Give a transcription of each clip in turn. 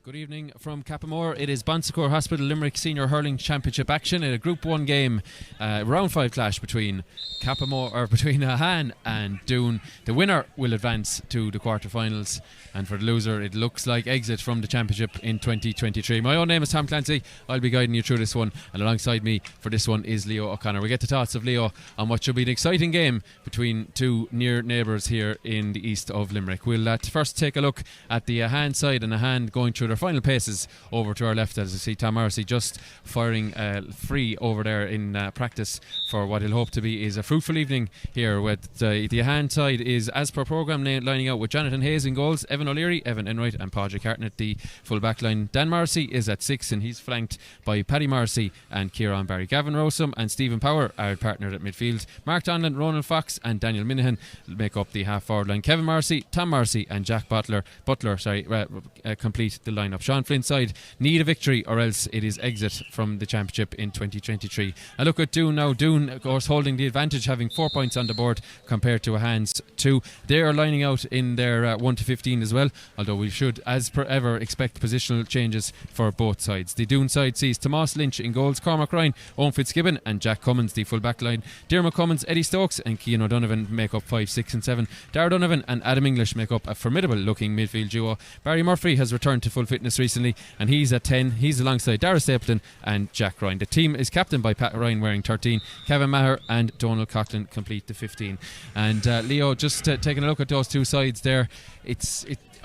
Good evening from Cappamore. It is Bonsecourt Hospital Limerick Senior Hurling Championship action in a Group 1 game, round 5 clash between Ahane and Doon. The winner will advance to the quarterfinals, and for the loser it looks like exit from the championship in 2023. My own name is Tom Clancy. I'll be guiding you through this one, and alongside me for this one is Leo O'Connor. We get the thoughts of Leo on what should be an exciting game between two near neighbours here in the east of Limerick. We'll first take a look at the Ahane side, and Ahane going through their final paces over to our left, as I see Tom Morrissey just firing free over there in practice for what he'll hope to be is a fruitful evening here. With the Ahane side is, as per programme, lining out with Jonathan Hayes in goals, Evan O'Leary, Evan Enright and Padraig Carton at the full back line. Dan Morrissey is at 6 and he's flanked by Paddy Morrissey and Kieran Barry. Gavin Rosum and Stephen Power are partnered at midfield. Mark Donlan, Ronan Fox and Daniel Minahan make up the half forward line. Kevin Morrissey, Tom Morrissey and Jack Butler complete the lineup. Sean Flynn's side need a victory or else it is exit from the championship in 2023. I look at Doon now. Doon, of course, holding the advantage, having 4 points on the board compared to Ahane's 2. They are lining out in their 1 to 15 as well, although we should, as per ever, expect positional changes for both sides. The Doon side sees Tomas Lynch in goals, Cormac Ryan, Owen Fitzgibbon and Jack Cummins the full back line. Diarmuid Cummins, Eddie Stokes and Cian O'Donovan make up 5, 6 and 7. Darragh Donovan and Adam English make up a formidable looking midfield duo. Barry Murphy has returned to full fitness recently and he's at 10. He's alongside Dara Stapleton and Jack Ryan. The team is captained by Pat Ryan wearing 13. Kevin Maher and Donald Coughlin complete the 15. And Leo, just taking a look at those two sides there,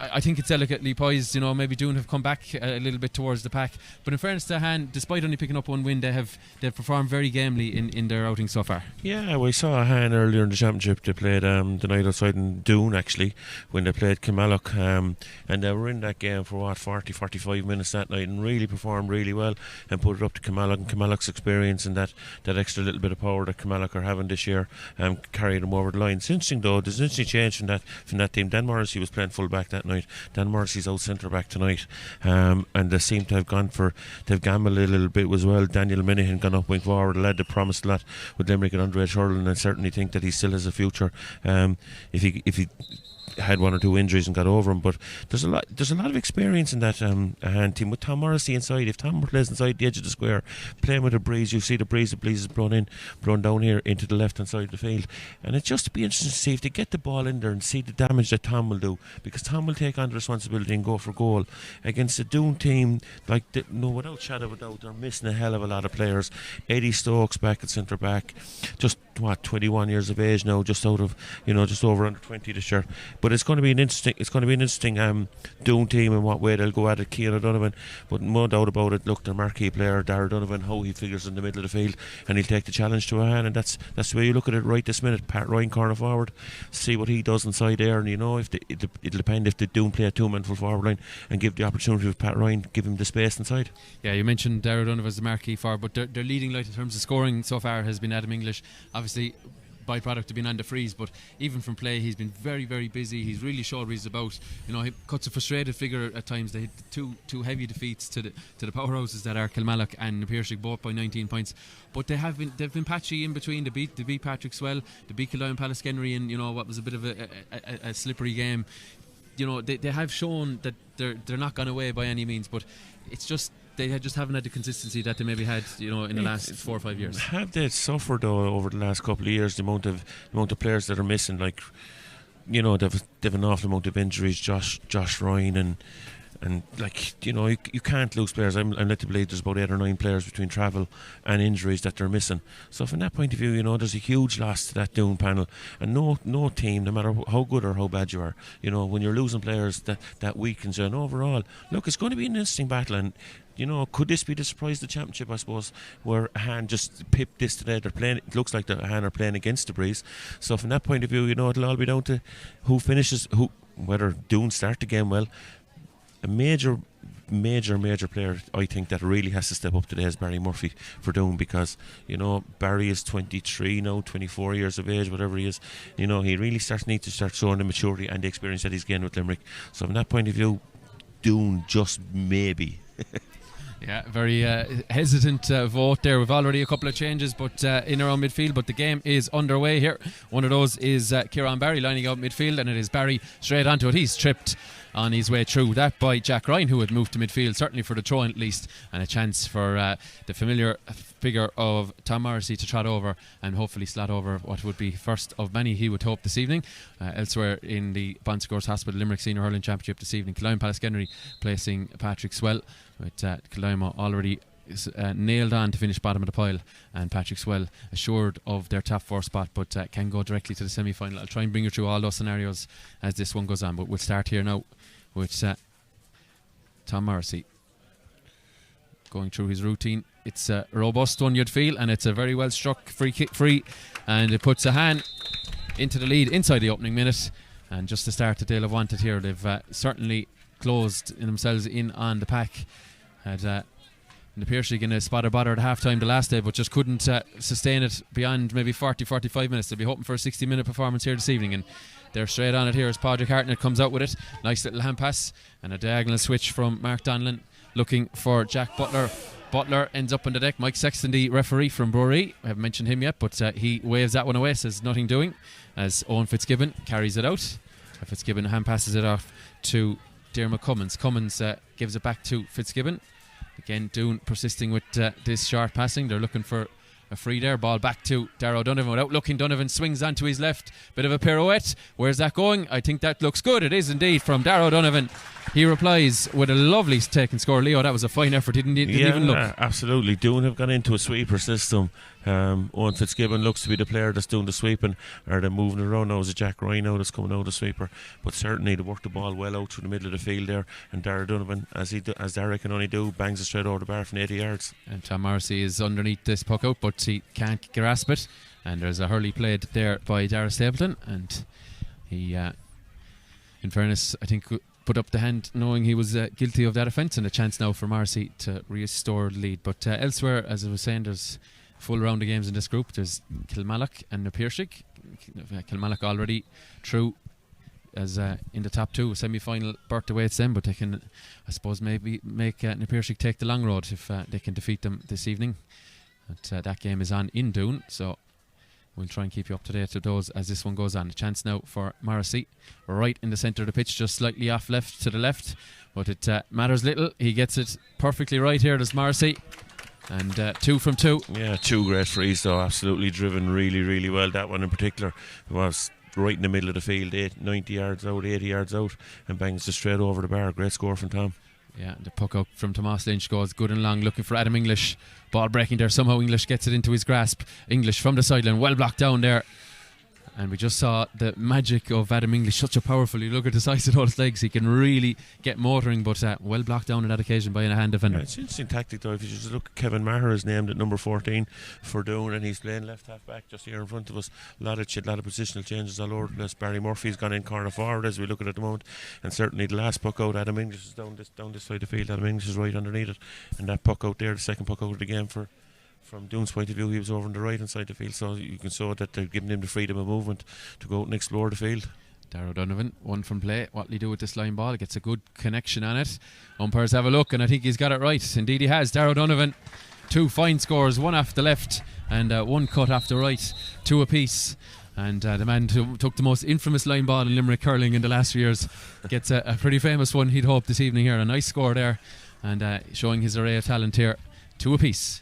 I think it's delicately poised. You know, maybe Doon have come back a little bit towards the pack, but in fairness to Ahane, despite only picking up one win, they've performed very gamely in their outing so far. Yeah, we saw Ahane earlier in the championship. They played the night outside in Doon actually when they played Kilmallock, and they were in that game for 40-45 minutes that night and really performed really well and put it up to Kilmallock, and Kilmallock's experience and that extra little bit of power that Kilmallock are having this year carried them over the line. It's interesting though, there's an interesting change from that team. Dan Morrissey was playing full back that night. Dan Morrissey's out centre back tonight, and they seem to have they've gambled a little bit as well. Daniel Minahan gone up wing forward, a lad that promised a lot with Limerick and underage hurling, and I certainly think that he still has a future if he had 1 or 2 injuries and got over him. But there's a lot of experience in that Ahane team with Tom Morrissey inside. If Tom plays inside the edge of the square playing with a breeze, you see the breeze is blown down here into the left hand side of the field, and it's just to be interesting to see if they get the ball in there and see the damage that Tom will do, because Tom will take on the responsibility and go for goal against the Doon team. Without shadow of a doubt, they're missing a hell of a lot of players. Eddie Stokes back at centre back, just 21 years of age now, just over under 20 this year. But it's going to be an interesting Doon team and what way they'll go at it. Cian O'Donovan, but no doubt about it, look, the marquee player Darragh Donovan, how he figures in the middle of the field, and he'll take the challenge to Ahane, and that's the way you look at it right this minute. Pat Ryan corner forward, see what he does inside there, and it'll depend if they Doon play a 2-man full forward line and give the opportunity with Pat Ryan, give him the space inside. Yeah, you mentioned Darragh Donovan as the marquee forward, but their leading light in terms of scoring so far has been Adam English. Obviously byproduct of being on the freeze, but even from play he's been very, very busy. He's really showed what he's about. He cuts a frustrated figure at times. They hit two heavy defeats to the powerhouses that are Kilmallock and Piercing, both by 19 points, but they've been patchy in between. They beat Patrick Swell, they beat Killowen Pallaskenry in what was a bit of a slippery game. They have shown that they're not gone away by any means, but it's just they just haven't had the consistency that they maybe had in the last 4 or 5 years. Have they suffered though over the last couple of years, the amount of players that are missing? They've an awful amount of injuries. Josh Ryan and you can't lose players. I'm led to believe there's about 8 or 9 players between travel and injuries that they're missing. So from that point of view, there's a huge loss to that Doon panel, and no team, no matter how good or how bad you are, when you're losing players, that weakens you. And overall, look, it's going to be an interesting battle, and could this be the surprise of the championship, I suppose, where Ahane just pipped this today? They're playing, it looks like the Ahane are playing against the breeze. So from that point of view, it'll all be down to who finishes, whether Doon start the game well. A major player I think that really has to step up today is Barry Murphy for Doon, because Barry is 23 now, 24 years of age, whatever he is. He really needs to start showing the maturity and the experience that he's gained with Limerick. So from that point of view, Doon just maybe. Yeah, very hesitant vote there. We've already a couple of changes but in our own midfield, but the game is underway here. One of those is Kieran Barry lining out midfield, and it is Barry straight onto it. He's tripped on his way through. That by Jack Ryan, who had moved to midfield, certainly for the throw-in at least, and a chance for the familiar figure of Tom Morrissey to trot over and hopefully slot over what would be first of many, he would hope, this evening. Elsewhere in the Bon Secours Hospital Limerick Senior Hurling Championship this evening, Killoughman-Pallaskenry placing Patrick Swell, with Killoughman already nailed on to finish bottom of the pile, and Patrick Swell assured of their top 4 spot, but can go directly to the semi-final. I'll try and bring you through all those scenarios as this one goes on, but we'll start here now with Tom Morrissey going through his routine. It's a robust one, you'd feel, and it's a very well struck free, and it puts Ahane into the lead inside the opening minute. And just the start that they'll have wanted here, they've certainly closed themselves in on the pack. Had in the Pierce League in a spotter bother at half time the last day, but just couldn't sustain it beyond maybe 40-45 minutes. They'll be hoping for a 60-minute performance here this evening, and they're straight on it here as Padraig Hartnett comes out with it. Nice little hand pass and a diagonal switch from Mark Donlan looking for Jack Butler. Butler ends up on the deck. Mike Sexton, the referee from Brewery, I haven't mentioned him yet, but he waves that one away, says nothing doing, as Owen Fitzgibbon carries it out. Fitzgibbon hand passes it off to Diarmuid Cummins. Cummins gives it back to Fitzgibbon. Again, Doon persisting with this short passing. They're looking for a free there. Ball back to Darragh Donovan. Without looking, Donovan swings onto his left. Bit of a pirouette. Where's that going? I think that looks good. It is indeed from Darragh Donovan. He replies with a lovely take and score. Leo, that was a fine effort. Didn't even look. Absolutely. Doon have gone into a sweeper system. Owen Fitzgibbon looks to be the player that's doing the sweeping, or they're moving around now. Is it Jack Ryan now that's coming out of the sweeper? But certainly they work the ball well out through the middle of the field there, and Darragh Donovan, as Darragh can only do, bangs it straight over the bar from 80 yards. And Tom Morrissey is underneath this puck out, but he can't grasp it, and there's a hurley played there by Dara Stapleton, and he in fairness I think put up the hand knowing he was guilty of that offence, and a chance now for Morrissey to restore the lead. But elsewhere, as I was saying, there's full round of games in this group. There's Kilmallock and Na Piarsaigh. Kilmallock already through as in the top 2, semi-final berth awaits them, but they can, I suppose, maybe make Na Piarsaigh take the long road if they can defeat them this evening. But, that game is on in Doon, so we'll try and keep you up to date with those as this one goes on. A chance now for Morrissey, right in the centre of the pitch, just slightly off left to the left, but it matters little. He gets it perfectly right here, does Morrissey. And 2 from 2. Yeah, 2 great frees though, absolutely driven really, really well. That one in particular was right in the middle of the field, 90 yards out, 80 yards out, and bangs it straight over the bar. Great score from Tom. Yeah, the puck out from Tomas Lynch goes good and long, looking for Adam English. Ball breaking there, somehow English gets it into his grasp. English from the sideline, well blocked down there. And we just saw the magic of Adam English, such a powerful, you look at the size of those legs, he can really get motoring, but well blocked down on that occasion by a hand defender. Yeah, it's an interesting tactic though. If you just look, Kevin Maher is named at number 14 for Doon, and he's playing left half back just here in front of us. A lot of positional changes all over the place. Barry Murphy's gone in corner forward as we look at the moment, and certainly the last puck out, Adam English is down this side of the field. Adam English is right underneath it, and that puck out there, the second puck out of the game from Doon's point of view, he was over on the right hand side of the field, so you can show that they're giving him the freedom of movement to go out and explore the field. Darragh Donovan, 1 from play. What'll he do with this line ball? Gets a good connection on it. Umpires have a look, and I think he's got it right. Indeed he has. Darragh Donovan, 2 fine scores, 1 off the left and 1 cut off the right, 2 apiece. And the man who took the most infamous line ball in Limerick hurling in the last few years gets a pretty famous one, he'd hope, this evening here. A nice score there, and showing his array of talent here. 2 apiece.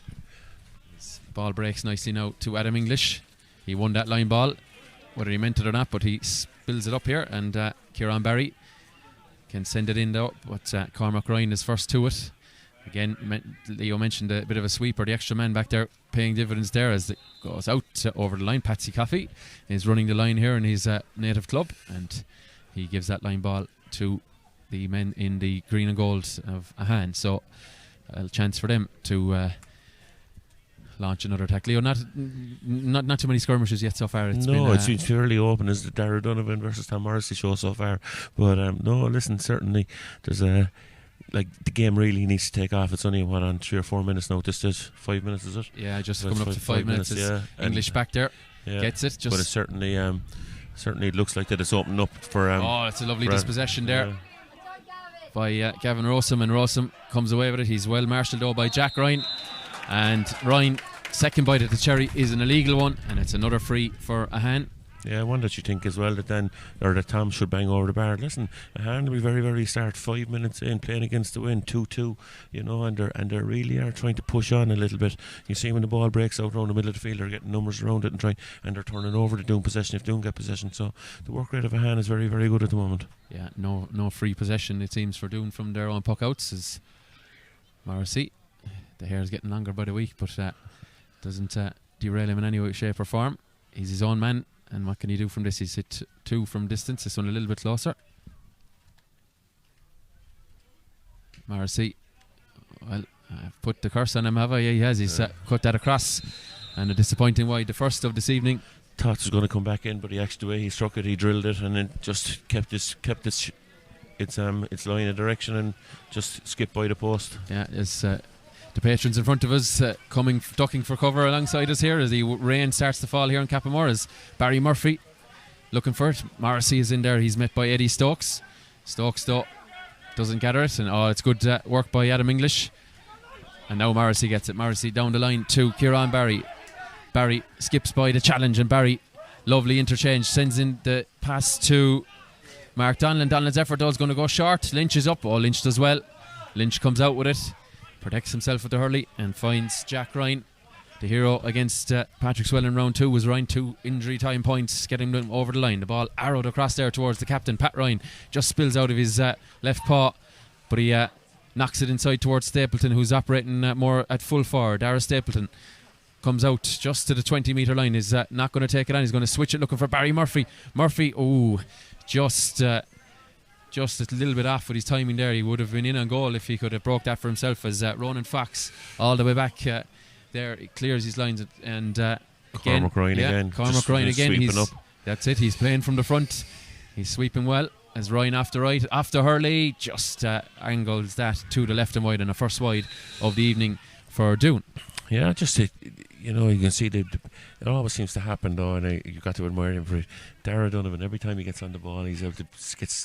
Ball breaks nicely now to Adam English. He won that line ball, whether he meant it or not, but he spills it up here, and Kieran Barry can send it in though, but Cormac Ryan is first to it. Again, Leo mentioned a bit of a sweeper, the extra man back there paying dividends there as it goes out over the line. Patsy Coffey is running the line here in his native club, and he gives that line ball to the men in the green and gold of Ahane, so a chance for them to launch another attack. Leo, not too many skirmishes yet so far. It's been fairly open as the Darragh Donovan versus Tom Morrissey show so far. But no, listen, certainly there's the game really needs to take off. It's only on 3 or 4 minutes now. This is 5 minutes, is it? Yeah, just coming up to 5 minutes. Yeah. English back there, gets it. Just but it certainly it looks like that it's opened up for. It's a lovely dispossession there by Gavin Rossum, and Rossum comes away with it. He's well marshalled though by Jack Ryan. And Ryan, second bite at the cherry is an illegal one, and it's another free for Ahane. Yeah, one that you think as well that Tom should bang over the bar. Listen, Ahane will be very, very start 5 minutes in playing against the wind, 2-2, and they really are trying to push on a little bit. You see when the ball breaks out around the middle of the field, they're getting numbers around it and they're turning over to Doon possession if Doon get possession. So the work rate of Ahane is very, very good at the moment. Yeah, no free possession it seems for Doon from their own puck outs. As Morrissey, the hair is getting longer by the week, but doesn't derail him in any way, shape or form. He's his own man. And what can he do from this? He's hit 2 from distance. This one a little bit closer. Morrissey. Well, I've put the curse on him, have I? Yeah, he has. He's cut that across. And a disappointing wide. The first of this evening. Thought it was going to come back in, but he actually, the way he struck it, he drilled it, and then just kept its line of direction and just skipped by the post. Yeah, it's the patrons in front of us ducking for cover alongside us here as the rain starts to fall here in Cappamore. As Barry Murphy looking for it. Morrissey is in there. He's met by Eddie Stokes. Stokes though doesn't gather it, and it's good work by Adam English. And now Morrissey gets it. Morrissey down the line to Kieran Barry. Barry skips by the challenge, and Barry, lovely interchange, sends in the pass to Mark Donlan. Donlan's effort though is going to go short. Lynch is up. Lynch does well. Lynch comes out with it. Protects himself with the hurley and finds Jack Ryan. The hero against Patrick Swell in round 2 was Ryan. 2 injury time points getting them over the line. The ball arrowed across there towards the captain. Pat Ryan just spills out of his left paw, but he knocks it inside towards Stapleton, who's operating more at full forward. Dara Stapleton comes out just to the 20 metre line. Is not going to take it on. He's going to switch it looking for Barry Murphy. Murphy, just a little bit off with his timing there. He would have been in on goal if he could have broke that for himself, as Ronan Fox all the way back there, he clears his lines, and again Cormac Ryan again. That's it, he's playing from the front, he's sweeping well as Ryan after Hurley just angles that to the left and wide, and a first wide of the evening for Doon. Yeah, you can see it always seems to happen though, and you've got to admire him for it. Dara Donovan, every time he gets on the ball, he's able to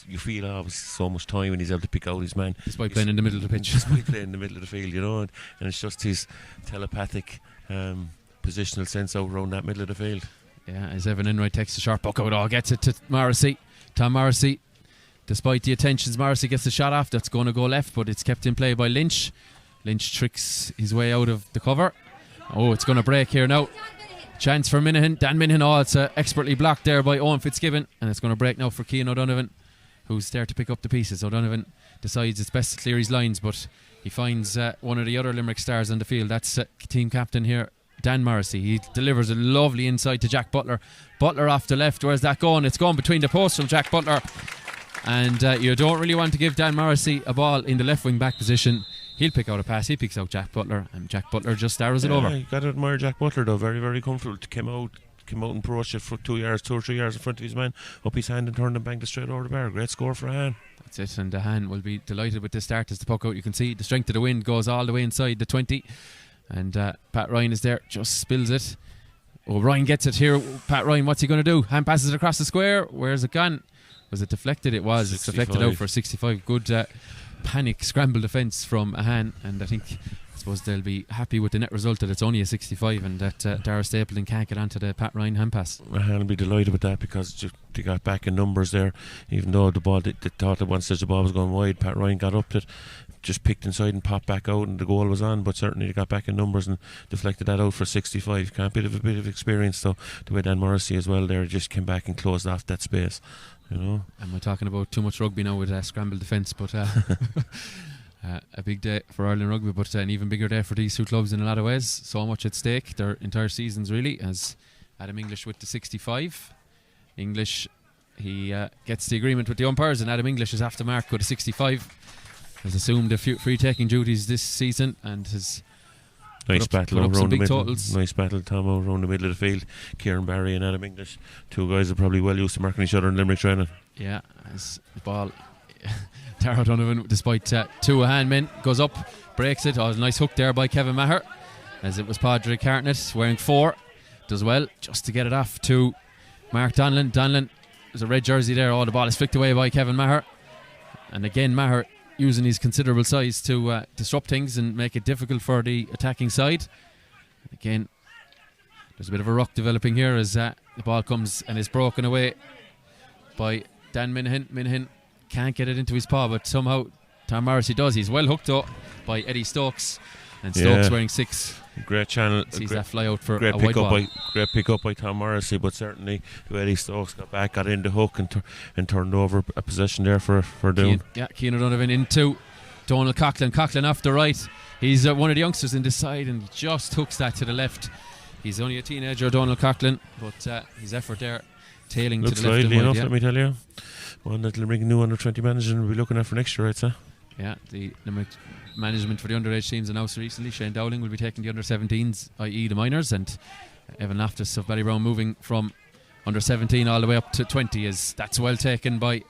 you feel so much time, and he's able to pick out his man. Despite playing in the middle of the pitch. Despite playing in the middle of the field, and it's just his telepathic positional sense out around that middle of the field. Yeah, as Evan Enright takes a sharp buck out, gets it to Morrissey. Tom Morrissey, despite the attentions, Morrissey gets the shot off. That's going to go left, but it's kept in play by Lynch. Lynch tricks his way out of the cover. It's going to break here now. Chance for Minahan. Dan Minahan. It's expertly blocked there by Owen Fitzgibbon, and it's going to break now for Cian O'Donovan, who's there to pick up the pieces. O'Donovan decides it's best to clear his lines, but he finds one of the other Limerick stars on the field. That's team captain here, Dan Morrissey. He delivers a lovely inside to Jack Butler. Butler off the left. Where's that going? It's going between the posts from Jack Butler, and you don't really want to give Dan Morrissey a ball in the left wing back position. He'll pick out a pass. He picks out Jack Butler, and Jack Butler just arrows it over. You got to admire Jack Butler though. Very, very comfortable to come out and approach it for 2 or 3 yards in front of his man, up his hand and turned and banged it straight over the bar. Great score for Ahane. That's it, and Ahane will be delighted with this start as the puck out. You can see the strength of the wind goes all the way inside the 20, and Pat Ryan is there, just spills it. Ryan gets it here. Pat Ryan, what's he going to do? Hand passes it across the square. Where's it gone? Was it deflected? It was. 65. It's deflected out for 65. Good panic scramble defence from Ahane, and I suppose they'll be happy with the net result that it's only a 65 and that Dara Stapleton can't get onto the Pat Ryan hand pass. Ahane will be delighted with that because they got back in numbers there, even though the ball they thought at one stage the ball was going wide. Pat Ryan got up to it, just picked inside and popped back out, and the goal was on, but certainly they got back in numbers and deflected that out for 65. Can't be a bit of experience though, the way Dan Morrissey as well there just came back and closed off that space. And we're talking about too much rugby now with scramble defence, but a big day for Ireland rugby, but an even bigger day for these two clubs in a lot of ways. So much at stake, their entire seasons really, as Adam English with the 65. English, he gets the agreement with the umpires, and Adam English is after mark with a 65. Has assumed the free taking duties this season and has nice battle around the middle. Totals. Nice battle, Tom, around the middle of the field. Kieran Barry and Adam English, two guys are probably well used to marking each other in Limerick training. Yeah, as the ball Dara Donovan, despite two Ahane men, goes up, breaks it. A nice hook there by Kevin Maher, as it was Padraig Hartnett wearing 4. Does well just to get it off to Mark Donlan. Donlan, there's a red jersey there. The ball is flicked away by Kevin Maher, and again Maher using his considerable size to disrupt things and make it difficult for the attacking side. Again, there's a bit of a ruck developing here as the ball comes and is broken away by Dan Minahan. Minahan can't get it into his paw, but somehow Tom Morrissey does. He's well hooked up by Eddie Stokes, and Stokes wearing 6. Great channel. Sees that fly out for great a white ball. Great pick up by Tom Morrissey, but certainly Eddie Stokes got back, got in the hook, and turned over a possession there for Doon. Cian O'Donovan into Donald Coughlin. Coughlin off the right. He's one of the youngsters in the side, and he just hooks that to the left. He's only a teenager, Donald Coughlin, but his effort there tailing looks to the left. Looks lively enough, let me tell you. One that Limerick new under 20 manager will be looking at for next year, I'd say. Yeah, the Limerick management for the underage teams announced recently Shane Dowling will be taking the under 17s, i.e. the minors, and Evan Loftus of Ballybrown moving from under 17 all the way up to 20. That's well taken by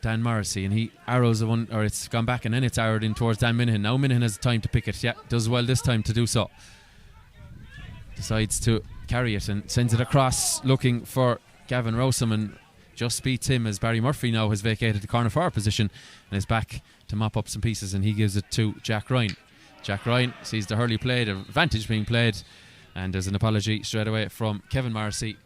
Dan Morrissey, and he arrows the one, or it's gone back and then it's arrowed in towards Dan Minahan. Now Minahan has time to pick it. Yeah, does well this time to do so. Decides to carry it and sends it across looking for Gavin Rowsome, and just beats him as Barry Murphy now has vacated the corner forward position and is back to mop up some pieces, and he gives it to Jack Ryan. Jack Ryan sees the hurley played, advantage being played, and there's an apology straight away from Kevin Morrissey.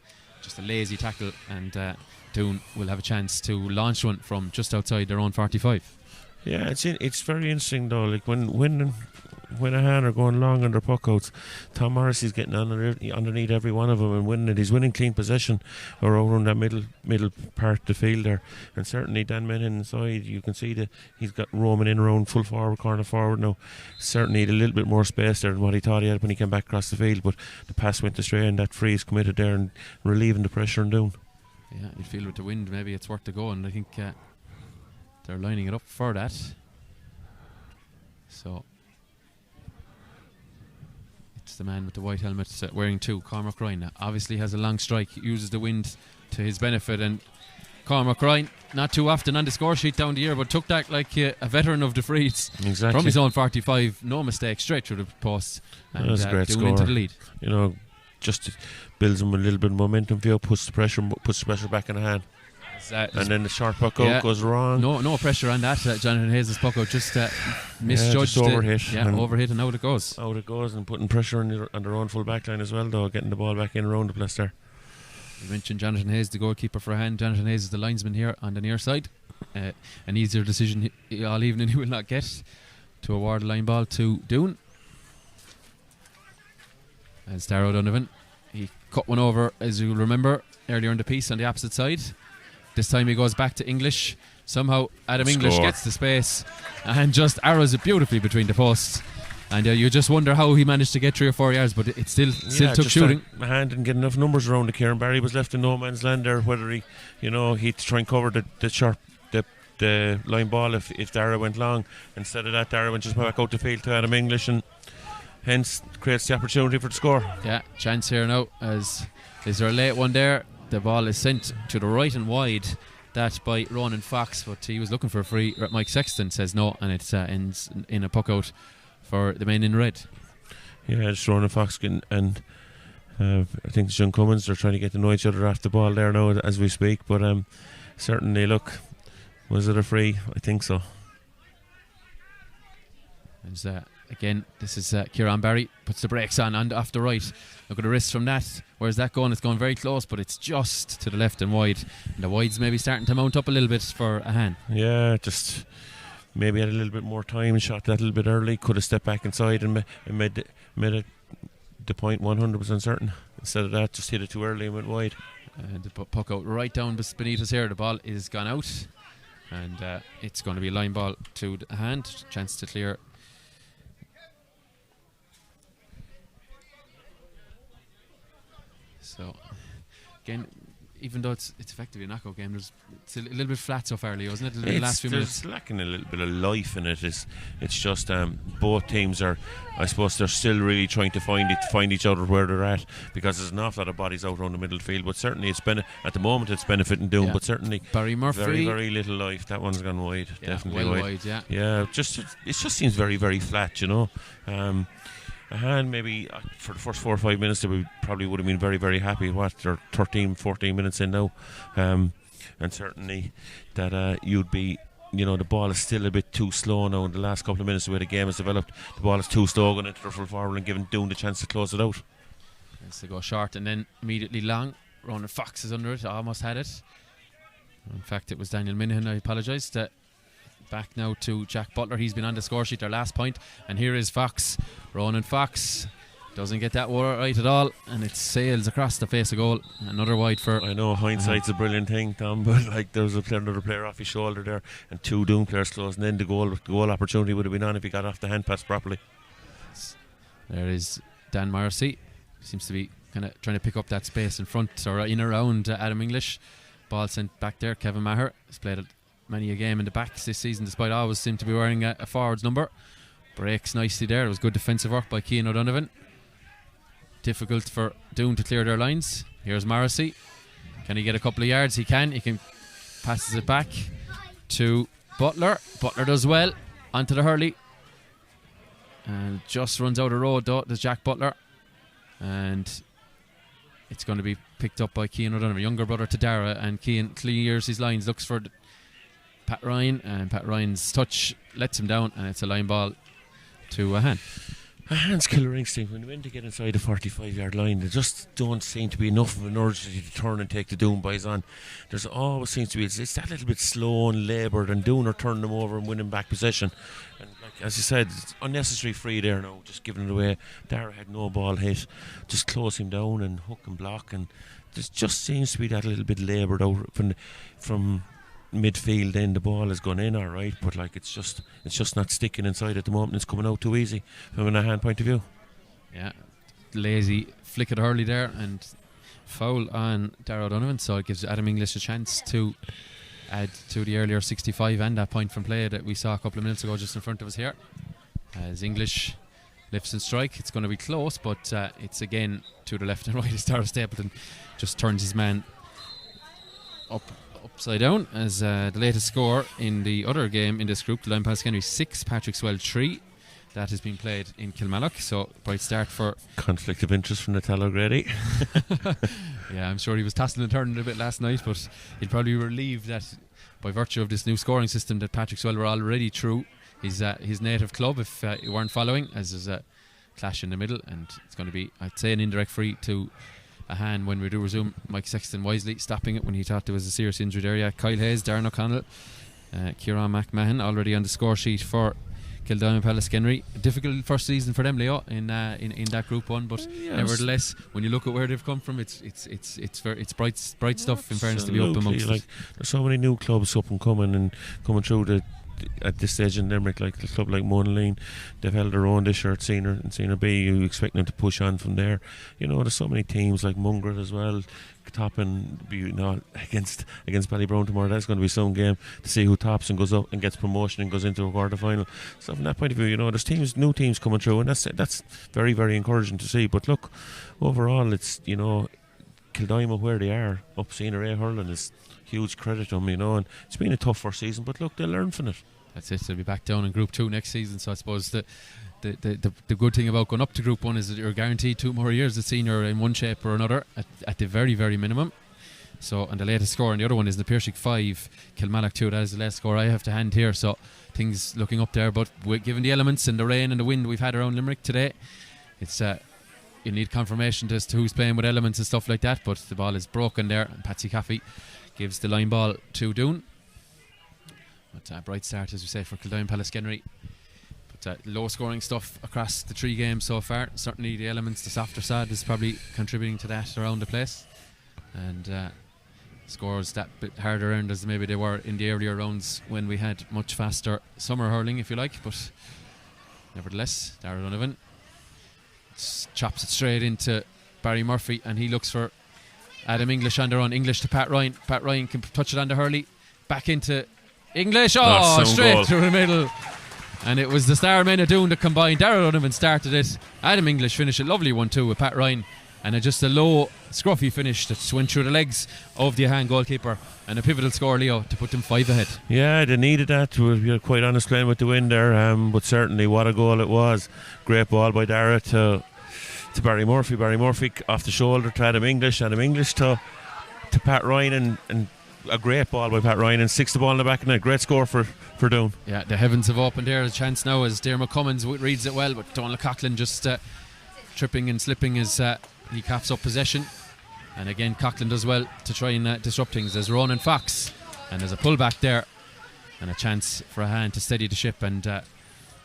Just a lazy tackle, and Doon will have a chance to launch one from just outside their own 45. Yeah, it's very interesting though. Like when Ahane are going long on their puckouts, Tom Morrissey's getting underneath every one of them and winning it. He's winning clean possession around that middle part of the field there, and certainly Dan Minahan inside, you can see that he's got roaming in around full forward, corner forward now. Certainly a little bit more space there than what he thought he had when he came back across the field, but the pass went astray and that freeze committed there and relieving the pressure on Doon. Yeah, you feel with the wind maybe it's worth the go, and I think they're lining it up for that. So it's the man with the white helmet wearing 2, Cormac Ryan. Obviously has a long strike, uses the wind to his benefit, and Cormac Ryan not too often on the score sheet down the year, but took that like a veteran of the freeze. Exactly. From his own 45, no mistake, straight through the post, and that's a great Doon score. into the lead. You know, just builds him a little bit of momentum for you, puts the pressure back in the hand. And then the short puck out goes wrong. No pressure on that. Jonathan Hayes' puck out just misjudged. Just overhit. Overhit, and out it goes. Out it goes, and putting pressure on their own full back line as well, though, getting the ball back in around the place there. You mentioned Jonathan Hayes, the goalkeeper for Ahane. Jonathan Hayes is the linesman here on the near side. An easier decision all evening he will not get to award a line ball to Doon. And Starrow Donovan, he cut one over, as you'll remember, earlier in the piece on the opposite side. This time he goes back to English. Somehow Adam English gets the space and just arrows it beautifully between the posts. And you just wonder how he managed to get 3 or 4 yards, but it still took shooting. Ahane didn't get enough numbers around the Kieran Barry was left in no man's land there. Whether he'd try and cover the line ball if Dara went long. Instead of that, Dara went just back out the field to Adam English, and hence creates the opportunity for the score. Yeah, chance here now. Is there a late one there? The ball is sent to the right and wide. That by Ronan Fox, but he was looking for a free. Mike Sexton says no, and it ends in a puck out for the men in red. Yeah, it's Ronan Fox and I think John Cummins, they're trying to get to know each other after the ball there now as we speak, but certainly, look, was it a free? I think so. And again, this is Kieran Barry, puts the brakes on off the right. Look at the wrist from that. Where's that going? It's going very close, but it's just to the left and wide. And the wide's maybe starting to mount up a little bit for Ahane. Yeah, just maybe had a little bit more time and shot that a little bit early. Could have stepped back inside and made it the point 100% certain. Instead of that, just hit it too early and went wide. And the puck out right down beneath us here. The ball is gone out, and it's going to be a line ball to Ahane. Chance to clear. So, again, even though it's effectively a knockout game, it's a little bit flat so far, Leo, isn't it? The last few minutes. It's lacking a little bit of life in it. It's just both teams are, I suppose, they're still really trying to find each other where they're at, because there's an awful lot of bodies out around the middle field. But certainly, at the moment, it's benefiting Doon. But certainly, Barry Murphy, very, very little life. That one's gone wide. Yeah, definitely well wide. Yeah. It just seems very, very flat. Ahane maybe for the first 4 or 5 minutes they probably would have been very, very happy. They're 13, 14 minutes in now, and certainly that you'd be, the ball is still a bit too slow now in the last couple of minutes. The way the game has developed, the ball is too slow going into the full forward and giving Doon the chance to close it out. As they go short and then immediately long. Ronan Fox is under it, almost had it. In fact, it was Daniel Minahan, I apologise. Back now to Jack Butler. He's been on the score sheet, their last point. And here is Fox. Ronan Fox doesn't get that right at all, and it sails across the face of goal. Another wide for... I know hindsight's a brilliant thing, Tom, but like there was another player off his shoulder there, and two Doon players close, and then the goal opportunity would have been on if he got off the hand pass properly. There is Dan Morrissey. Seems to be kind of trying to pick up that space in front or in around Adam English. Ball sent back there. Kevin Maher has played many a game in the backs this season, despite always seem to be wearing a forward's number. Breaks nicely there. It was good defensive work by Cian O'Donovan. Difficult for Doon to clear their lines. Here's Morrissey. Can he get a couple of yards? He can. He can passes it back to Butler. Butler does well. Onto the hurley. And just runs out of road though. There's Jack Butler. And it's going to be picked up by Cian O'Donovan, younger brother to Dara, and Cian clears his lines, looks for Pat Ryan, and Pat Ryan's touch lets him down, and it's a line ball to Ahane. Ahane's killer instinct, when they went to get inside the 45-yard line, there just don't seem to be enough of an urgency to turn and take the Doon boys on. There's always seems to be, it's that little bit slow and laboured, and Doon are turning them over and winning back possession. And like, as you said, it's unnecessary free there now, just giving it away. Dara had no ball hit, just close him down and hook and block, and there just seems to be that little bit laboured out from midfield. Then the ball has gone in alright, but like it's just not sticking inside at the moment. It's coming out too easy from an Ahane point of view. Yeah, lazy flick it early there, and foul on Dara O'Donovan, so it gives Adam English a chance to add to the earlier 65 and that point from play that we saw a couple of minutes ago just in front of us here. As English lifts and strike, it's going to be close, but it's again to the left and right as Dara Stapleton just turns his man upside down. As the latest score in the other game in this group, Limerick Pallaskenry 6, Patrick Swell 3. That has been played in Kilmallock, so bright start for... Conflict of interest from Natal O'Grady. Yeah, I'm sure he was tossing and turning a bit last night, but he'd probably be relieved that by virtue of this new scoring system that Patrick Swell were already through his native club if you weren't following, as there's a clash in the middle, and it's going to be, I'd say, an indirect free to Ahane when we do resume. Mike Sexton wisely stopping it when he thought there was a serious injury there. Yeah, Kyle Hayes, Darren O'Connell, Kieran McMahon already on the score sheet for Kildare Pallaskenry. Difficult first season for them, Leo, in that Group 1, but yes, nevertheless, when you look at where they've come from, it's bright stuff. In fairness, to be up amongst like, there's so many new clubs up and coming through at this stage in Limerick, like the club like Monaleen, they've held their own this year at Senior B. You expect them to push on from there. You know, there's so many teams like Mungret as well, topping, you know, against Ballybrown tomorrow. That's going to be some game to see who tops and goes up and gets promotion and goes into a quarter final. So from that point of view, you know, there's new teams coming through, and that's very, very encouraging to see. But look, overall, it's, you know, Kildare where they are up Senior A hurling is huge credit to them, you know, and it's been a tough first season, but look, they'll learn from it. That's it, they'll be back down in Group 2 next season, so I suppose the good thing about going up to Group 1 is that you're guaranteed 2 more years at senior in one shape or another at the very, very minimum. So, and the latest score, and the other one is the Piercic 5, Kilmallock 2. That is the latest score I have to hand here, so things looking up there, but given the elements and the rain and the wind we've had around Limerick today, it's you need confirmation as to who's playing with elements and stuff like that, but the ball is broken there, and Patsy Caffey gives the line ball to Doon. But bright start, as we say, for Kildare Pallaskenry. But low scoring stuff across the 3 games so far. Certainly the elements, the softer side is probably contributing to that around the place, and scores that bit harder earned as maybe they were in the earlier rounds when we had much faster summer hurling, if you like. But nevertheless, Darragh Donovan chops it straight into Barry Murphy, and he looks for Adam English on their own. English to Pat Ryan. Pat Ryan can touch it on the hurley. Back into English. Oh, straight goal through the middle. And it was the star men of Doon that combined. Darragh Donovan started it. Adam English finished it. Lovely 1-2 with Pat Ryan. And just a low, scruffy finish that went through the legs of the Ahane goalkeeper. And a pivotal score, Leo, to put them 5 ahead. Yeah, they needed that, to be quite honest, playing with the wind there. But certainly, what a goal it was. Great ball by Darragh to Barry Murphy. Barry Murphy off the shoulder to Adam English. Adam English to Pat Ryan, and a great ball by Pat Ryan, and 6 the ball in the back, and a great score for Doon. Yeah, the heavens have opened there. A chance now as Dermot Cummins reads it well, but Donald Coughlin just tripping and slipping his he coughs up possession, and again Coughlin does well to try and disrupt things. There's Ronan Fox, and there's a pullback there, and a chance for Ahane to steady the ship and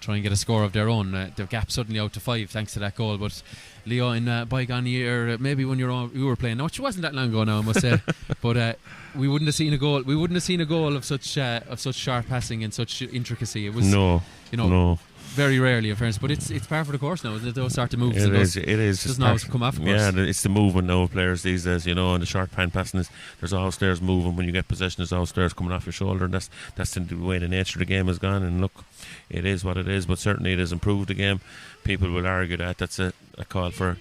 try and get a score of their own. The gap suddenly out to 5 thanks to that goal. But Leo, in bygone year, maybe when you were playing, which wasn't that long ago now, I must say, but we wouldn't have seen a goal. We wouldn't have seen a goal of such sharp passing and such intricacy. It was no. Very rarely, in fairness, but it's par for the course now, isn't it? Those sort of moves. It is. Doesn't always come off. Yeah, it's the movement now of players these days, and the short pan passing there's always players moving when you get possession. There's always players coming off your shoulder, and that's the way the nature of the game has gone. And look, it is what it is, but certainly it has improved the game. People will argue that's a call for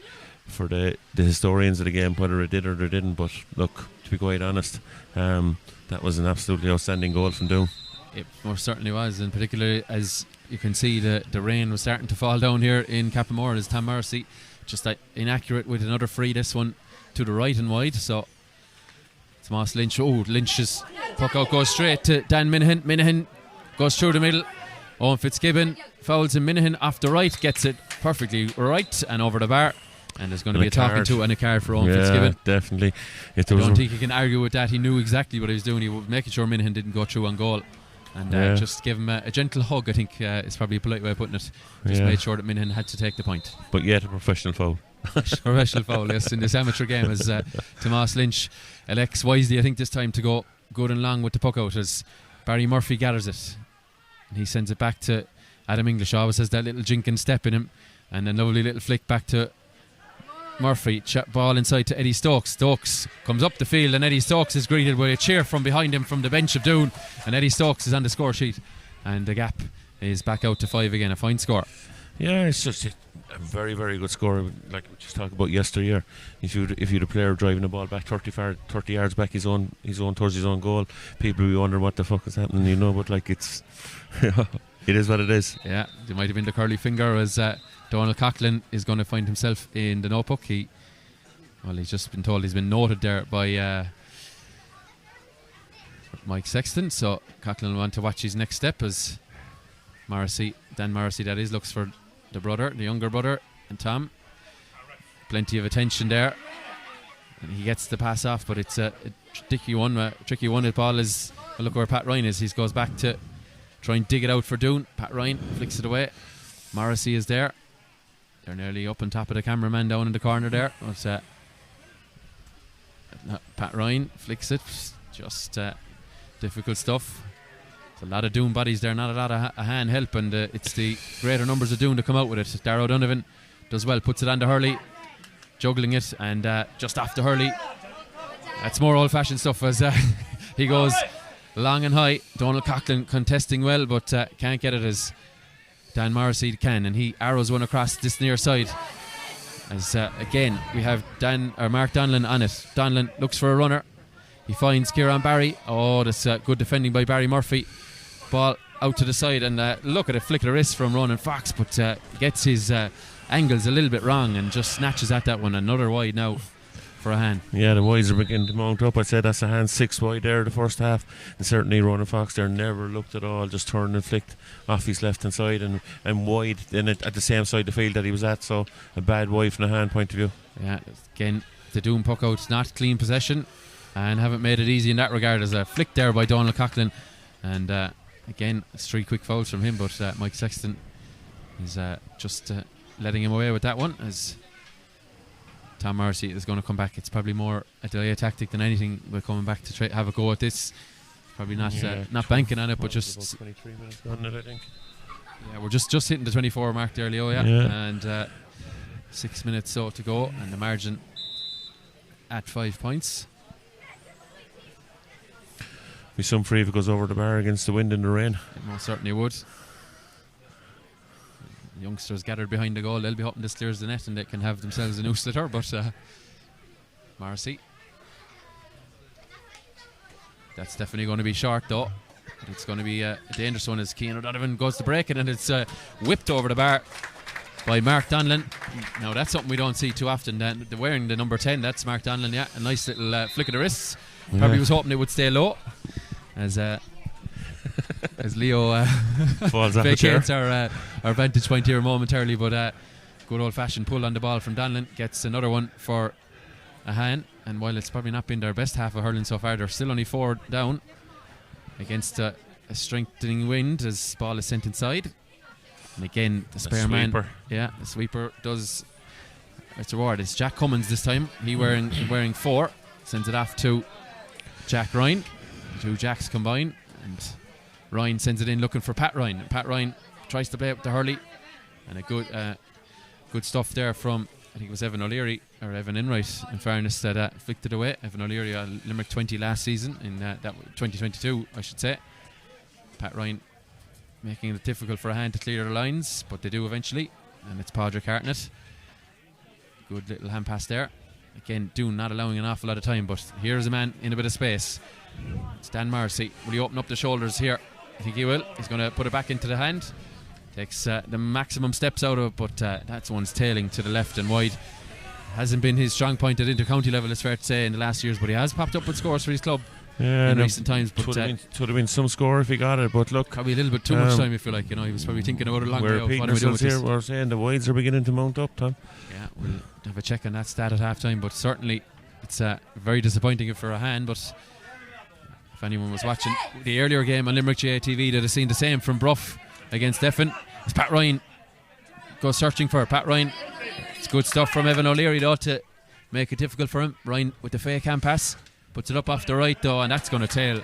the historians of the game, whether it did or it didn't. But look, to be quite honest, that was an absolutely outstanding goal from Doon. It most certainly was, in particular as you can see the rain was starting to fall down here in Cappamore as Tom Morrissey just inaccurate with another free, this one to the right and wide. So Tomas Lynch, Lynch's puck out goes straight to Dan Minahan. Minahan goes through the middle. Owen Fitzgibbon fouls him. Minahan off the right, gets it perfectly right and over the bar. And there's going to be a talking to and a card for Owen Fitzgibbon. Definitely. I don't think he can argue with that. He knew exactly what he was doing. He was making sure Minahan didn't go through on goal. And just give him a gentle hug, I think is probably a polite way of putting it. Just made sure that Minahan had to take the point. But yet a professional foul. Professional foul, yes, in this amateur game, as Tomas Lynch elects wisely, I think, this time to go good and long with the puck out as Barry Murphy gathers it. And he sends it back to Adam English. Always has that little jinking step in him. And a lovely little flick back to Murphy. Ball inside to Eddie Stokes. Stokes comes up the field, and Eddie Stokes is greeted with a cheer from behind him from the bench of Doon. And Eddie Stokes is on the score sheet, and the gap is back out to 5 again. A fine score. Yeah, it's just a very, very good score. Like we just talked about yesteryear, if you'd a player driving the ball back 30 yards back his own towards his own goal, people will be wondering what the fuck is happening, but like it's it is what it is. Yeah, there might have been the curly finger as Donald Coughlin is going to find himself in the notebook. He's just been told he's been noted there by Mike Sexton, so Coughlin will want to watch his next step as Dan Morrissey that is, looks for the younger brother, and Tom. Plenty of attention there, and he gets the pass off, but it's a tricky one. The ball is, look where Pat Ryan is. He goes back to try and dig it out for Doon. Pat Ryan flicks it away. Morrissey is there. They're nearly up on top of the cameraman down in the corner there. Pat Ryan flicks it. Just difficult stuff. There's a lot of Doon bodies there, not a lot of Ahane help, and it's the greater numbers of Doon to come out with it. Darrow Donovan does well, puts it on to Hurley, juggling it, and just off to Hurley. That's more old-fashioned stuff as he goes long and high. Donald Coughlin contesting well, but can't get it as Dan Morrissey can, and he arrows one across this near side. As again we have Mark Donlan on it. Donlan looks for a runner. He finds Kieran Barry. That's good defending by Barry Murphy. Ball out to the side, and look at a flick of the wrist from Ronan Fox, but gets his angles a little bit wrong and just snatches at that one. Another wide now for Ahane. Yeah, the wides are beginning to mount up. I'd say that's Ahane 6 wide there the first half, and certainly Ronan Fox there never looked at all, just turned and flicked off his left hand side and wide then at the same side of the field that he was at, so a bad wide from the Ahane point of view. Yeah, again the Doon puck out, not clean possession, and haven't made it easy in that regard. As a flick there by Donald Coughlin, and again it's 3 quick fouls from him, but Mike Sexton is just letting him away with that one as Tom Morrissey is going to come back. It's probably more a delay tactic than anything. We're coming back to try have a go at this. Probably not banking on it, but just 23 minutes gone, I think. Yeah, we're just hitting the 24 mark there, Leo. And 6 minutes so to go, and the margin at 5 points. Be some free if it goes over the bar against the wind and the rain. It most certainly would. Youngsters gathered behind the goal, they'll be hoping this clears the net and they can have themselves a new slitter, but Morrissey, that's definitely going to be short though. It's going to be a dangerous one as Cian O'Donovan goes to break it, and it's whipped over the bar by Mark Donlan. Now that's something we don't see too often. They're wearing the number 10, that's Mark Donlan. Yeah, a nice little flick of the wrists. Probably was hoping it would stay low as Leo falls off the chair. Vacates our vantage point here momentarily, but good old-fashioned pull on the ball from Donlan. Gets another one for Ahane, and while it's probably not been their best half of hurling so far, they're still only 4 down against a strengthening wind as ball is sent inside. And again, the spare man, the sweeper does its reward. It's Jack Cummins this time. He wearing 4, sends it off to Jack Ryan. 2 Jacks combine, and Ryan sends it in looking for Pat Ryan. Pat Ryan tries to play up to Hurley, and a good stuff there from, I think it was Evan O'Leary or Evan Enright, in fairness, that flicked it away. Evan O'Leary, Limerick 20 last season, in that 2022 I should say. Pat Ryan making it difficult for Ahane to clear the lines, but they do eventually, and it's Padraig Hartnett. Good little hand pass there. Again, Doon not allowing an awful lot of time, but here's a man in a bit of space. It's Dan Morrissey. Will he open up the shoulders here? I think he will. He's going to put it back into the hand. Takes the maximum steps out of it, but that's one's tailing to the left and wide. Hasn't been his strong point at inter-county level, it's fair to say, in the last years, but he has popped up with scores for his club in recent times. But would have been some score if he got it, but look, probably a little bit too much time, if you like. He was probably thinking about it a long way out. What are we doing with this? We're saying the wides are beginning to mount up, Tom. Yeah, we'll have a check on that stat at half time, but certainly it's very disappointing for Ahane. But if anyone was watching the earlier game on Limerick GA TV, they'd have seen the same from Bruff against Effin. It's Pat Ryan goes searching for Pat Ryan. It's good stuff from Evan O'Leary though to make it difficult for him. Ryan with the fake hand pass, puts it up off the right though, and that's going to tail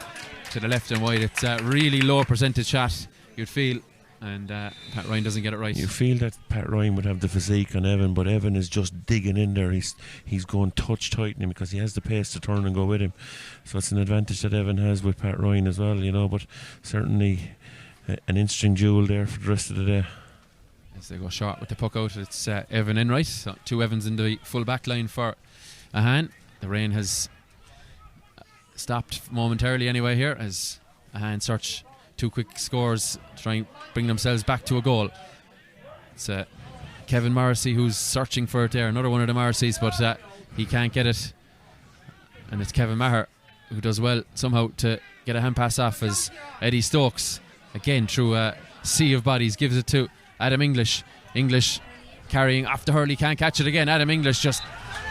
to the left and wide. It's a really low percentage shot, you'd feel, and Pat Ryan doesn't get it right. You feel that Pat Ryan would have the physique on Evan, but Evan is just digging in there. He's going touch tightening because he has the pace to turn and go with him. So it's an advantage that Evan has with Pat Ryan as well, but certainly an interesting duel there for the rest of the day. As they go short with the puck out, it's Evan Enright. So 2 Evans in the full back line for Ahane. The rain has stopped momentarily anyway here as Ahane search 2 quick scores to try and bring themselves back to a goal. It's Kevin Morrissey who's searching for it there, another one of the Morrisseys, but he can't get it. And it's Kevin Maher who does well somehow to get a hand pass off as Eddie Stokes, again through a sea of bodies, gives it to Adam English. English carrying off the Hurley, can't catch it again. Adam English just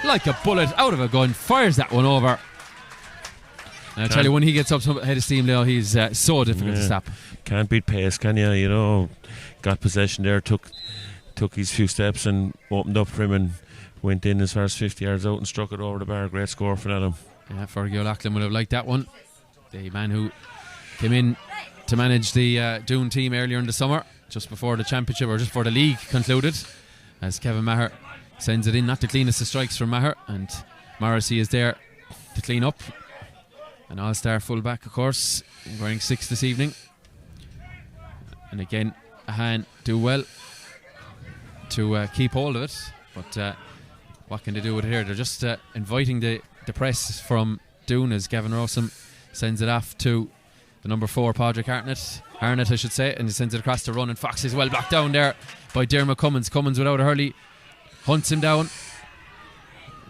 like a bullet out of a gun fires that one over. And I tell you, when he gets up to head of steam now, he's so difficult to stop. Can't beat pace, can you? Got possession there, took his few steps and opened up for him and went in as far as 50 yards out and struck it over the bar. Great score for Adam. Yeah, Fergie O'Loughlin would have liked that one. The man who came in to manage the Doon team earlier in the summer, just before the championship or just before the league concluded, as Kevin Maher sends it in. Not the cleanest of strikes from Maher, and Morrissey is there to clean up. An all-star fullback, of course, wearing 6 this evening. And again, Ahane do well to keep hold of it, but what can they do with it here? They're just inviting the press from Doon as Gavin Rossum sends it off to the number 4 Padraig Hartnett, I should say, and he sends it across to Run, and Fox is well blocked down there by Dermot Cummins. Cummins without a hurley hunts him down.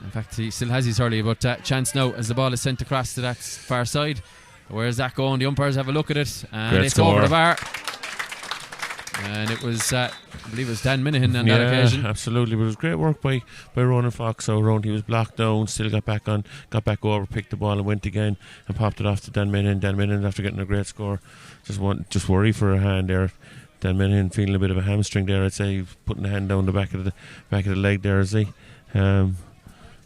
In fact, he still has his hurley, but chance now as the ball is sent across to that far side. Where's that going? The umpires have a look at it, and great it's score. over the bar. And it was, I believe it was Dan Minahan on that occasion. Absolutely, but it was great work by Ronan Fox all round. He was blocked down, still got back over, picked the ball and went again and popped it off to Dan Minahan. Dan Minahan, after getting a great score, just worry for a hand there. Dan Minahan feeling a bit of a hamstring there, I'd say, putting a hand down the back of the leg there, is he?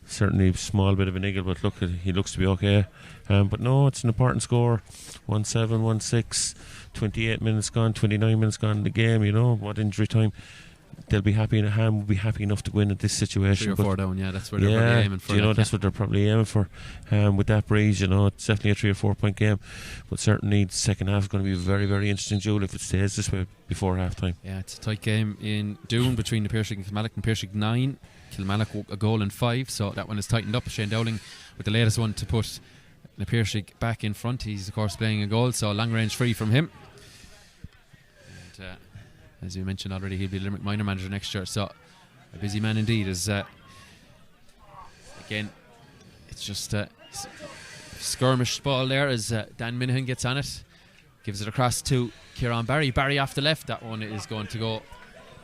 Certainly a small bit of a niggle, but look, he looks to be okay. But no, it's an important score. 1-7, 1-6, 28 minutes gone, 29 minutes gone in the game. What injury time. They'll be happy, and Ahane will be happy enough to win at this situation. 3 or 4 down, that's where they're probably aiming for. That's what they're probably aiming for. With that breeze, it's definitely a 3 or 4 point game. But certainly the second half is going to be a very, very interesting duel if it stays this way before half time. Yeah, it's a tight game in Doon between the Piercing and Kilmallock. And Piercing 9, Kilmallock a goal and 5, so that one is tightened up. Shane Dowling with the latest one to put the Piercing back in front. He's of course playing a goal, so long range free from him. And as you mentioned already, he'll be the Limerick minor manager next year, so a busy man indeed. As again, it's just a skirmish ball there as Dan Minahan gets on it, gives it across to Kieran Barry. Barry off the left. That one is going to go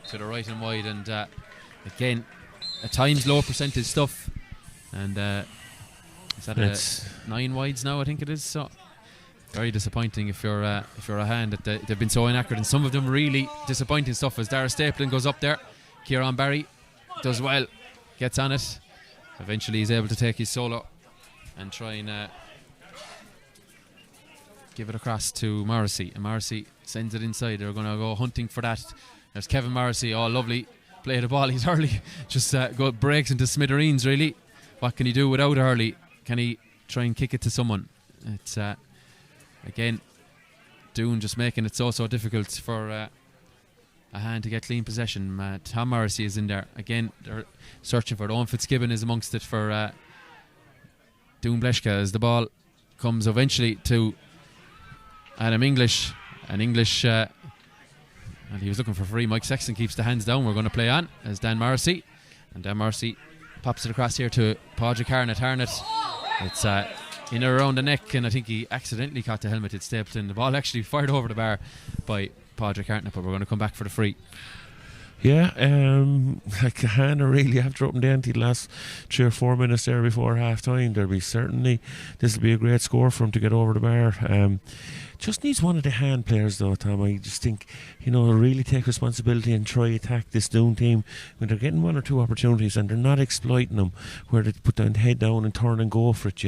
to the right and wide, and again, at times low percentage stuff, and is that 9 wides now? I think it is. So very disappointing if you're Ahane that they've been so inaccurate, and some of them really disappointing stuff. As Dara Stapleton goes up there, Kieran Barry does well, gets on it. Eventually he's able to take his solo and try and give it across to Morrissey, and Morrissey sends it inside. They're going to go hunting for that. There's Kevin Morrissey. Oh, lovely play the ball. He's Hurley just breaks into smithereens, really. What can he do without Hurley? Can he try and kick it to someone? It's again, Doon just making it so difficult for Ahane to get clean possession. Tom Morrissey is in there again. They're searching for it. Owen Fitzgibbon is amongst it for Doon Bleshka, as the ball comes eventually to Adam English. And English, and he was looking for free. Mike Sexton keeps the hands down. We're going to play on as Dan Morrissey, and Dan Morrissey pops it across here to Padraig Harnett. It's in around the neck, and I think he accidentally caught the helmet. It stepped in. The ball actually fired over the bar by Padraig Harnett, but we're going to come back for the free. Yeah, like Hannah really after up and down the last 3 or 4 minutes there before half time, this will be a great score for him to get over the bar. Just needs one of the hand players though, Tom. I just think, really take responsibility and try attack this Doon team when they're getting 1 or 2 opportunities and they're not exploiting them, where they put their head down and turn and go for it,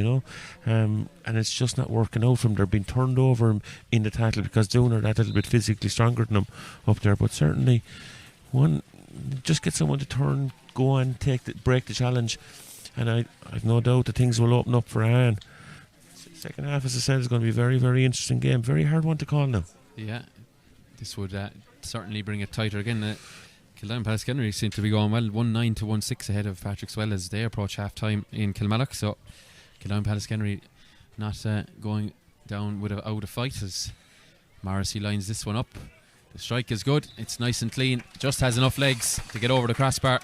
and it's just not working out for them. They're being turned over in the tackle because Doon are that little bit physically stronger than them up there, but certainly just get someone to turn, go on, break the challenge, and I've no doubt that things will open up for Ahane. Second half, as I said, is going to be a very, very interesting game. Very hard one to call now. Yeah, this would certainly bring it tighter again. Kildown-Pallaskenry seem to be going well, 1-9 to 1-6 ahead of Patrick Swell as they approach half time in Kilmallock. So Kildown-Pallaskenry not going down without a fight as Morrissey lines this one up. The strike is good, it's nice and clean, just has enough legs to get over the crossbar,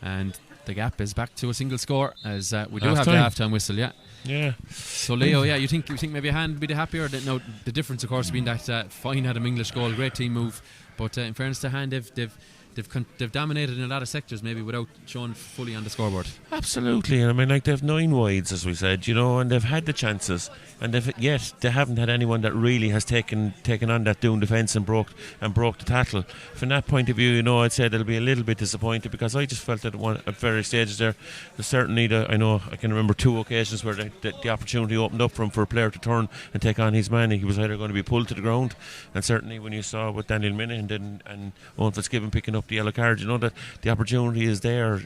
and the gap is back to a single score as we do have the half-time whistle. Yeah. So Leo, you think maybe Ahane would be the happier? No, the difference of course being that fine Adam English goal, great team move, but in fairness to Ahane, they've dominated in a lot of sectors, maybe without showing fully on the scoreboard. Absolutely, and I mean, like, they've 9 wides, as we said, and they've had the chances, and they haven't had anyone that really has taken on that Doon defence and broke the tackle. From that point of view, I'd say they'll be a little bit disappointed, because I just felt that at various stages there, certainly I can remember 2 occasions where the opportunity opened up for him for a player to turn and take on his man. He was either going to be pulled to the ground, and certainly when you saw with Daniel Minahan and Owen Fitzgibbon picking up the yellow card, that the opportunity is there,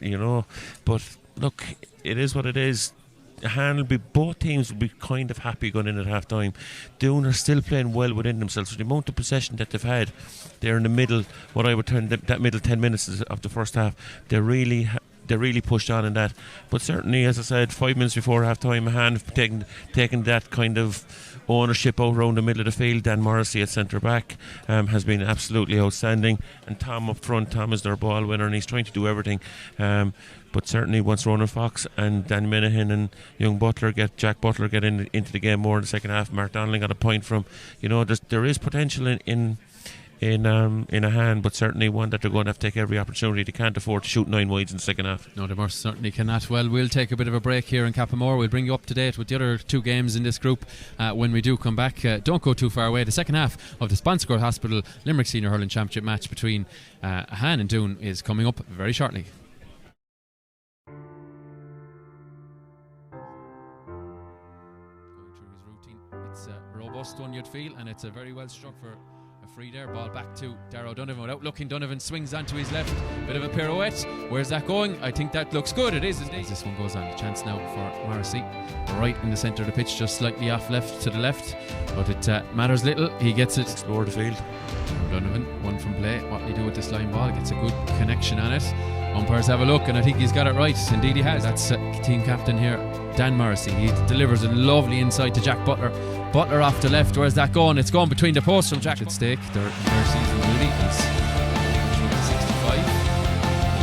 but look, it is what it is. Both teams will be kind of happy going in at half time. Doon are still playing well within themselves. So the amount of possession that they've had there in the middle, what I would turn that middle 10 minutes of the first half, they really pushed on in that. But certainly, as I said, 5 minutes before half time, Ahane have taken that kind of ownership out around the middle of the field. Dan Morrissey at centre back has been absolutely outstanding, and Tom up front. Tom is their ball winner and he's trying to do everything, but certainly once Ronan Fox and Dan Minahan and Jack Butler get into the game more in the second half, Mark Donnelly got a point from, there is potential in Ahane, but certainly one that they're going to have to take every opportunity. They can't afford to shoot 9 wides in the second half. No, they most certainly cannot. Well, we'll take a bit of a break here in Cappamore. We'll bring you up to date with the other 2 games in this group when we do come back. Don't go too far away. The second half of the Sponsor Hospital Limerick Senior Hurling Championship match between Ahane and Doon is coming up very shortly. Going through his routine, it's a robust one, you'd feel, and it's a very well struck for free there. Ball back to Darragh Donovan without looking. Donovan swings onto his left, bit of a pirouette. Where's that going? I think that looks good. It is indeed. This one goes on. A chance now for Morrissey, right in the centre of the pitch, just slightly off left to the left, but it matters little. He gets it. Explore the field. Donovan, one from play. What will he do with this line ball? Gets a good connection on it. Umpires have a look, and I think he's got it right. Indeed he has. That's team captain here, Dan Morrissey. He delivers a lovely inside to Jack Butler. Butler off to left. Where's that going? It's going between the posts from Jack at stake. Their season really is 65.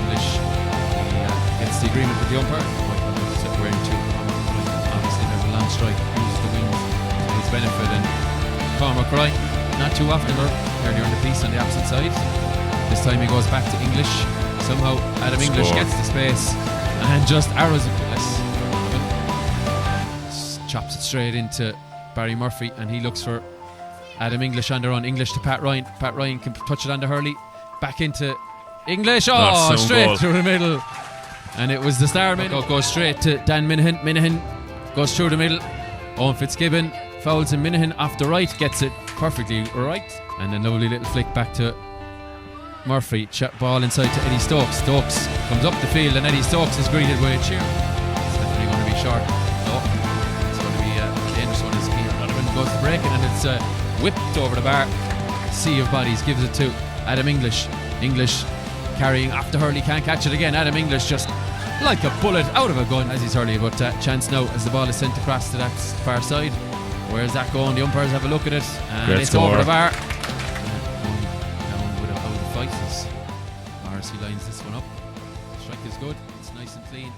English gets the agreement with the umpire. Wearing 2. Obviously there's a long strike. Uses the wind to his benefit, and Cormac Ryan not too often earlier in the piece on the opposite side. This time he goes back to English. Somehow Adam English Score. gets the space and just arrows it. Chops it straight into Barry Murphy, and he looks for Adam English on the run. English to Pat Ryan. Pat Ryan can touch it on to Hurley. Back into English. Oh, straight goal. through the middle. And it was the star man. Goes straight to Dan Minahan. Minahan goes through the middle. Owen Fitzgibbon fouls him. Minahan off the right, gets it perfectly right. And a lovely little flick back to Murphy. Ball inside to Eddie Stokes. Stokes comes up the field, and Eddie Stokes is greeted with a cheer. It's definitely going to be short. No, it's going to be a dangerous one as Keane Donovan goes to break it, and it's whipped over the bar. Sea of bodies gives it to Adam English. English carrying after Hurley, can't catch it again. Adam English just like a bullet out of a gun as he's Hurley, but chance now as the ball is sent across to that far side. Where's that going? The umpires have a look at it, and Great it's score. over the bar. Down with a out of fight as Morrissey lines this one up. Strike is good, it's nice and clean.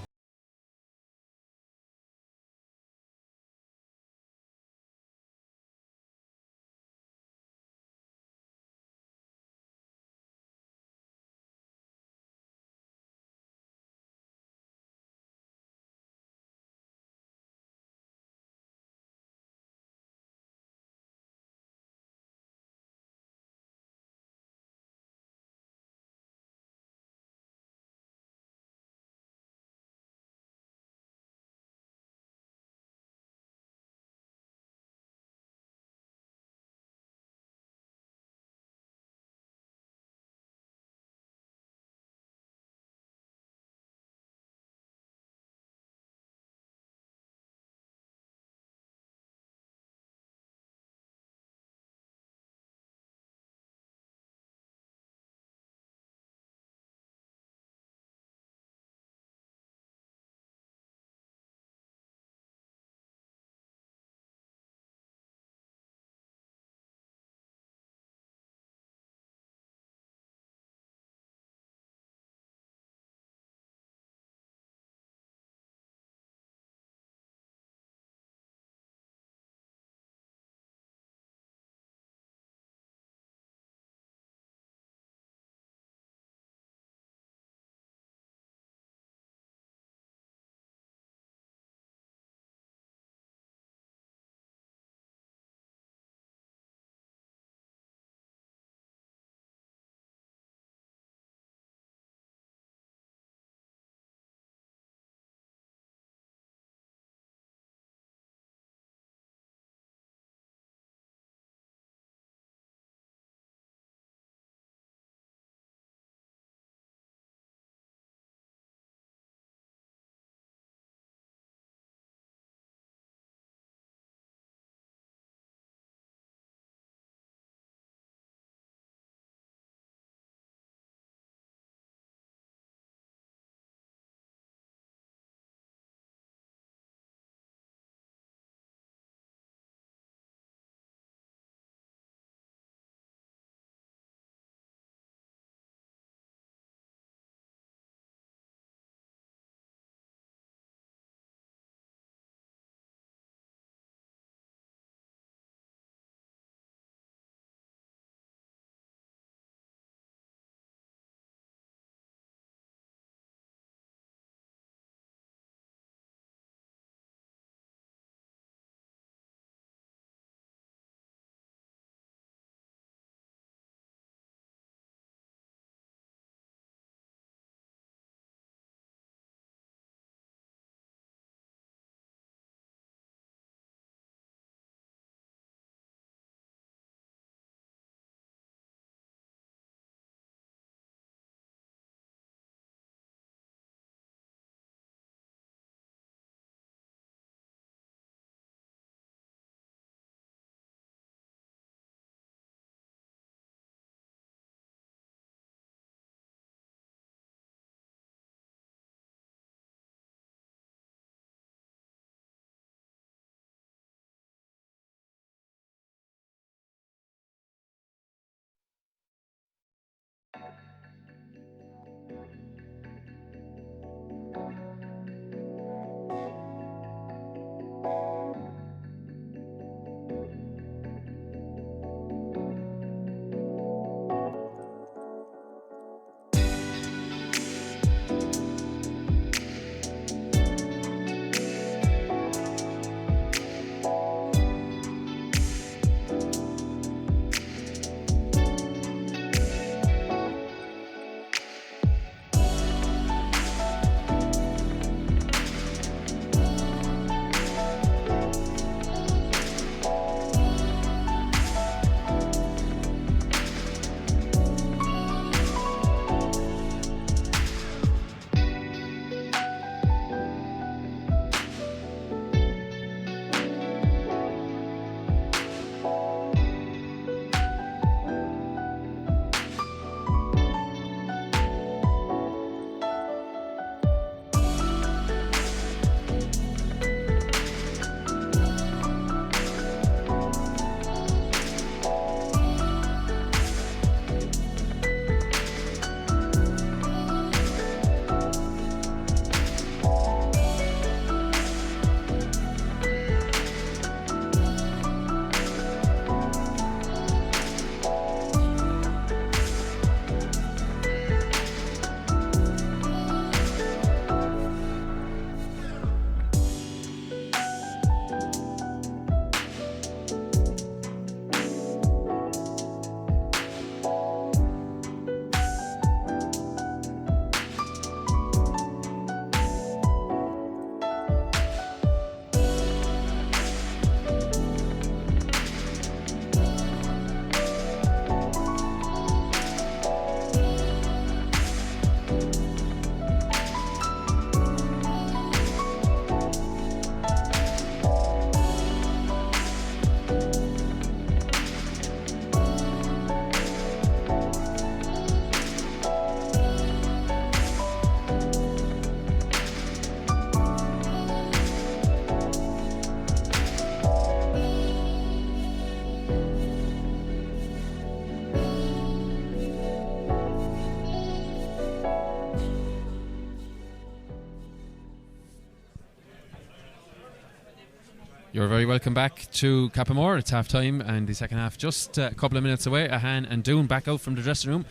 You're very welcome back to Cappamore. It's half time and the second half just a couple of minutes away. Ahane and Doon back out from the dressing room.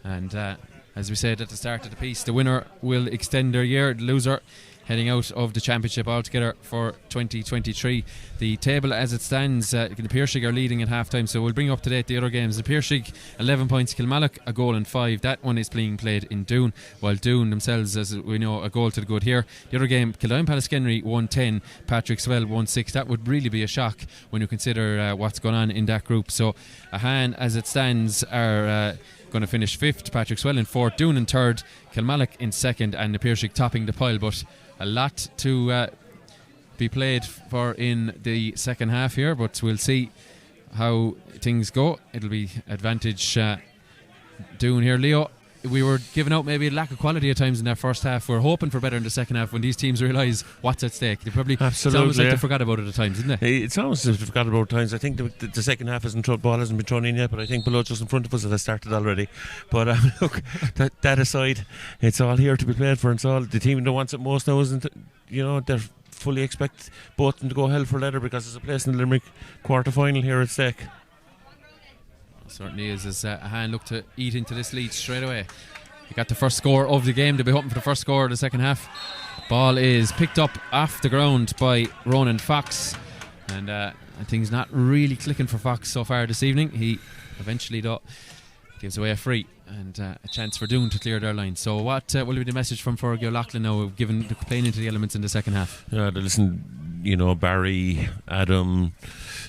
And as we said at the start of the piece, the winner will extend their year. The loser heading out of the championship altogether for 2023. The table as it stands, the Piercing are leading at half time, so we'll bring up to date the other games. The Piercing 11 points, Kilmallock a goal and 5. That one is being played in Doon, while Doon themselves, as we know, a goal to the good here. The other game, Kildine-Pallaskenry 1-10, Patrick Swell 1-6. That would really be a shock when you consider what's going on in that group. So Ahane as it stands are going to finish 5th, Patrick Swell in 4th, Doon in 3rd, Kilmallock in 2nd, and the Piercing topping the pile. But a lot to be played for in the second half here, but we'll see how things go. It'll be advantage Doon here. Leo, we were giving out maybe a lack of quality at times in that first half. We're hoping for better in the second half when these teams realise what's at stake. They probably, it's almost like they forgot about it at times, isn't it? It's almost like they forgot about it at times. I think the second half ball hasn't been thrown in yet, but I think below just in front of us it has started already. But look, that aside, it's all here to be played for. It's all the team that wants it most now, isn't it? You know, they're fully expect both of them to go hell for leather because there's a place in the Limerick quarter final here at stake. Certainly is, as Ahane look to eat into this lead straight away. He got the first score of the game. They'll be hoping for the first score of the second half. Ball is picked up off the ground by Ronan Fox, and things not really clicking for Fox so far this evening. He eventually though gives away a free and a chance for Doon to clear their line. So what will be the message from Fergie O'Loughlin now, given playing into the elements in the second half? Yeah, listen, you know, Barry, Adam,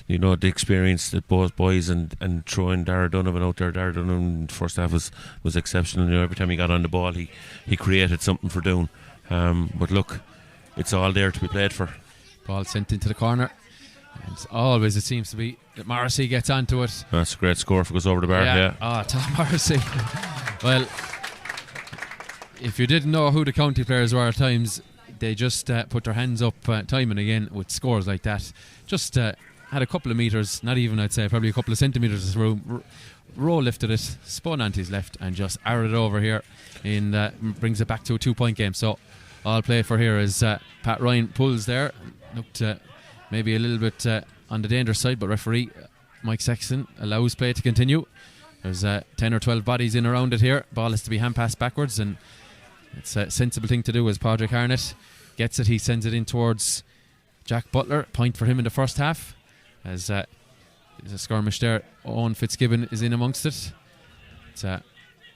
you know, the experience that both boys and throwing Dara Donovan out there. Dara Donovan first half was exceptional. You know, every time he got on the ball he created something for Doon. But look, it's all there to be played for. Ball sent into the corner. And always it seems to be that Morrissey gets onto it. That's a great score if it goes over the bar. Yeah. Tom Morrissey. Well, if you didn't know who the county players were at times, they just put their hands up time and again with scores like that. Just had a couple of metres, not even, I'd say probably a couple of centimetres of room. Row lifted it, spun onto his left and just arrowed it over here and brings it back to a 2-point game. So all play for here is Pat Ryan pulls there. Looked maybe a little bit on the dangerous side, but referee Mike Sexton allows play to continue. There's 10 or 12 bodies in around it here. Ball is to be hand passed backwards, and it's a sensible thing to do as Padraig Harnett gets it. He sends it in towards Jack Butler. Point for him in the first half as there's a skirmish there. Owen Fitzgibbon is in amongst it. It's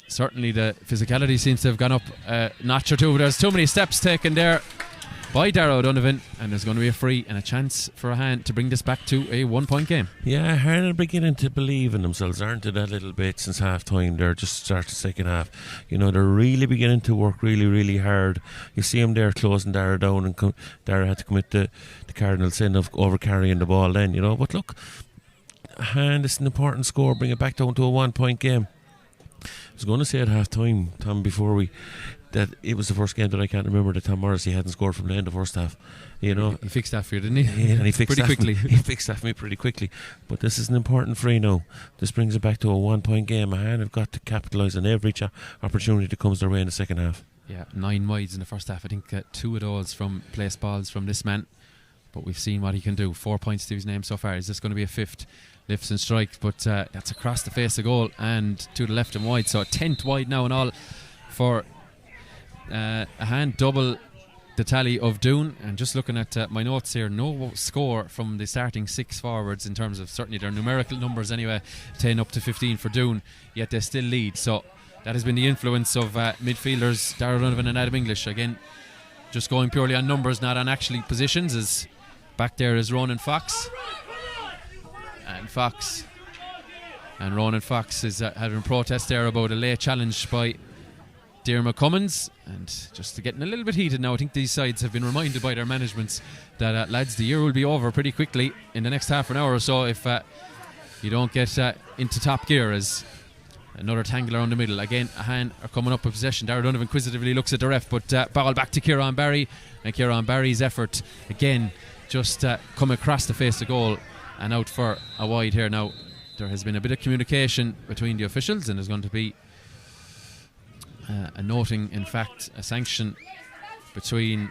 certainly the physicality seems to have gone up a notch or two. There's too many steps taken there by Darragh O'Donovan, and there's going to be a free and a chance for Ahane to bring this back to a 1-point game. Yeah, Ahane are beginning to believe in themselves, aren't they, that little bit since half time. They're just starting the second half. You know, they're really beginning to work really, really hard. You see them there closing Darragh down, and Darragh had to commit the cardinal sin of over carrying the ball then, you know. But look, Ahane, it's an important score, bring it back down to a 1-point game. I was going to say at half time, Tom, before that it was the first game that I can't remember that Tom Morrissey hadn't scored from the end of the first half. You know, he fixed that for you, didn't he? Yeah, and he fixed pretty quickly. He fixed that for me pretty quickly. But this is an important free now. This brings it back to a 1-point game. Ahane have got to capitalise on every opportunity that comes their way in the second half. Yeah, 9 wides in the first half. I think 2 of those from place balls from this man. But we've seen what he can do. 4 points to his name so far. Is this going to be a 5th? Lifts and strikes, but that's across the face of goal and to the left and wide. So a 10th wide now and all for Ahane, double the tally of Doon. And just looking at my notes here, no score from the starting 6 forwards in terms of certainly their numerical numbers anyway, 10 up to 15 for Doon, yet they still lead. So that has been the influence of midfielders Darragh Donovan and Adam English. Again, just going purely on numbers, not on actually positions. As back there is Ronan Fox. And Ronan Fox is having a protest there about a late challenge by Diarmuid Cummins, and just getting a little bit heated now. I think these sides have been reminded by their managements that lads, the year will be over pretty quickly in the next half an hour or so if you don't get into top gear. As another tangle around the middle. Again, Ahane are coming up with possession. Darragh Donovan inquisitively looks at the ref, but ball back to Kieran Barry, and Kieran Barry's effort again just come across the face of goal and out for a wide here. Now there has been a bit of communication between the officials, and there's going to be a noting, in fact, a sanction between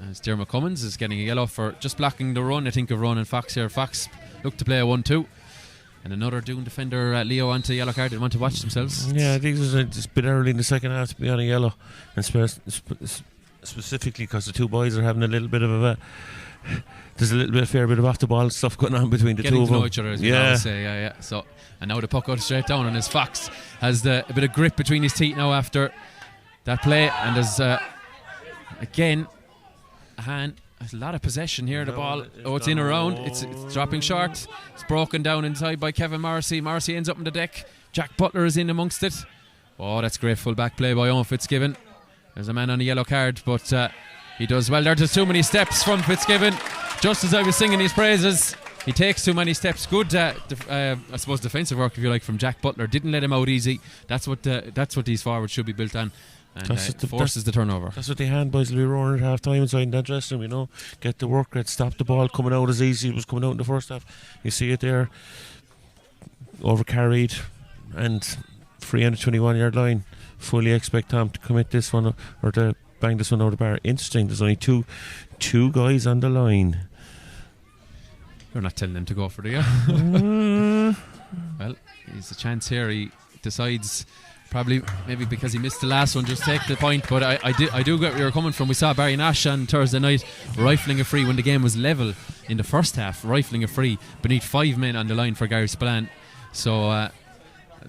as Dermot Cummins is getting a yellow for just blocking the run, I think, of Ronan Fox here. Fox looked to play a 1-2. And another Doon defender, Leo, onto a yellow card. Didn't want to watch themselves. Yeah, I think it was just a bit early in the second half to be on a yellow. And specifically because the two boys are having a little bit of a... There's a fair bit of off the ball stuff going on between the two of them. Getting to know each other, as we always say. Yeah. So, and now the puck goes straight down, and his Fox has a bit of grip between his teeth now after that play. And there's again Ahane. A lot of possession here. The ball, it's in around. It's dropping short. It's broken down inside by Kevin Morrissey. Morrissey ends up on the deck. Jack Butler is in amongst it. Oh, that's great full back play by Owen Fitzgibbon. There's a man on a yellow card, but he does well. There's just too many steps from Fitzgibbon. Just as I was singing his praises, he takes too many steps. Good, I suppose, defensive work, if you like, from Jack Butler. Didn't let him out easy. That's what these forwards should be built on. And forces the turnover. That's what the handboys will be roaring at half time inside in that dressing room, you know. Get the work rate, stop the ball coming out as easy as it was coming out in the first half. You see it there, overcarried and free on the 21-yard line. Fully expect Tom to commit this one or to bang this one over the bar. Interesting, there's only two guys on the line. You're not telling them to go for it, Well, there's a chance here. He decides... Probably, maybe because he missed the last one, just take the point. But I do get where you're coming from. We saw Barry Nash on Thursday night rifling a free when the game was level in the first half, rifling a free beneath 5 men on the line for Gary Spillane. So I'll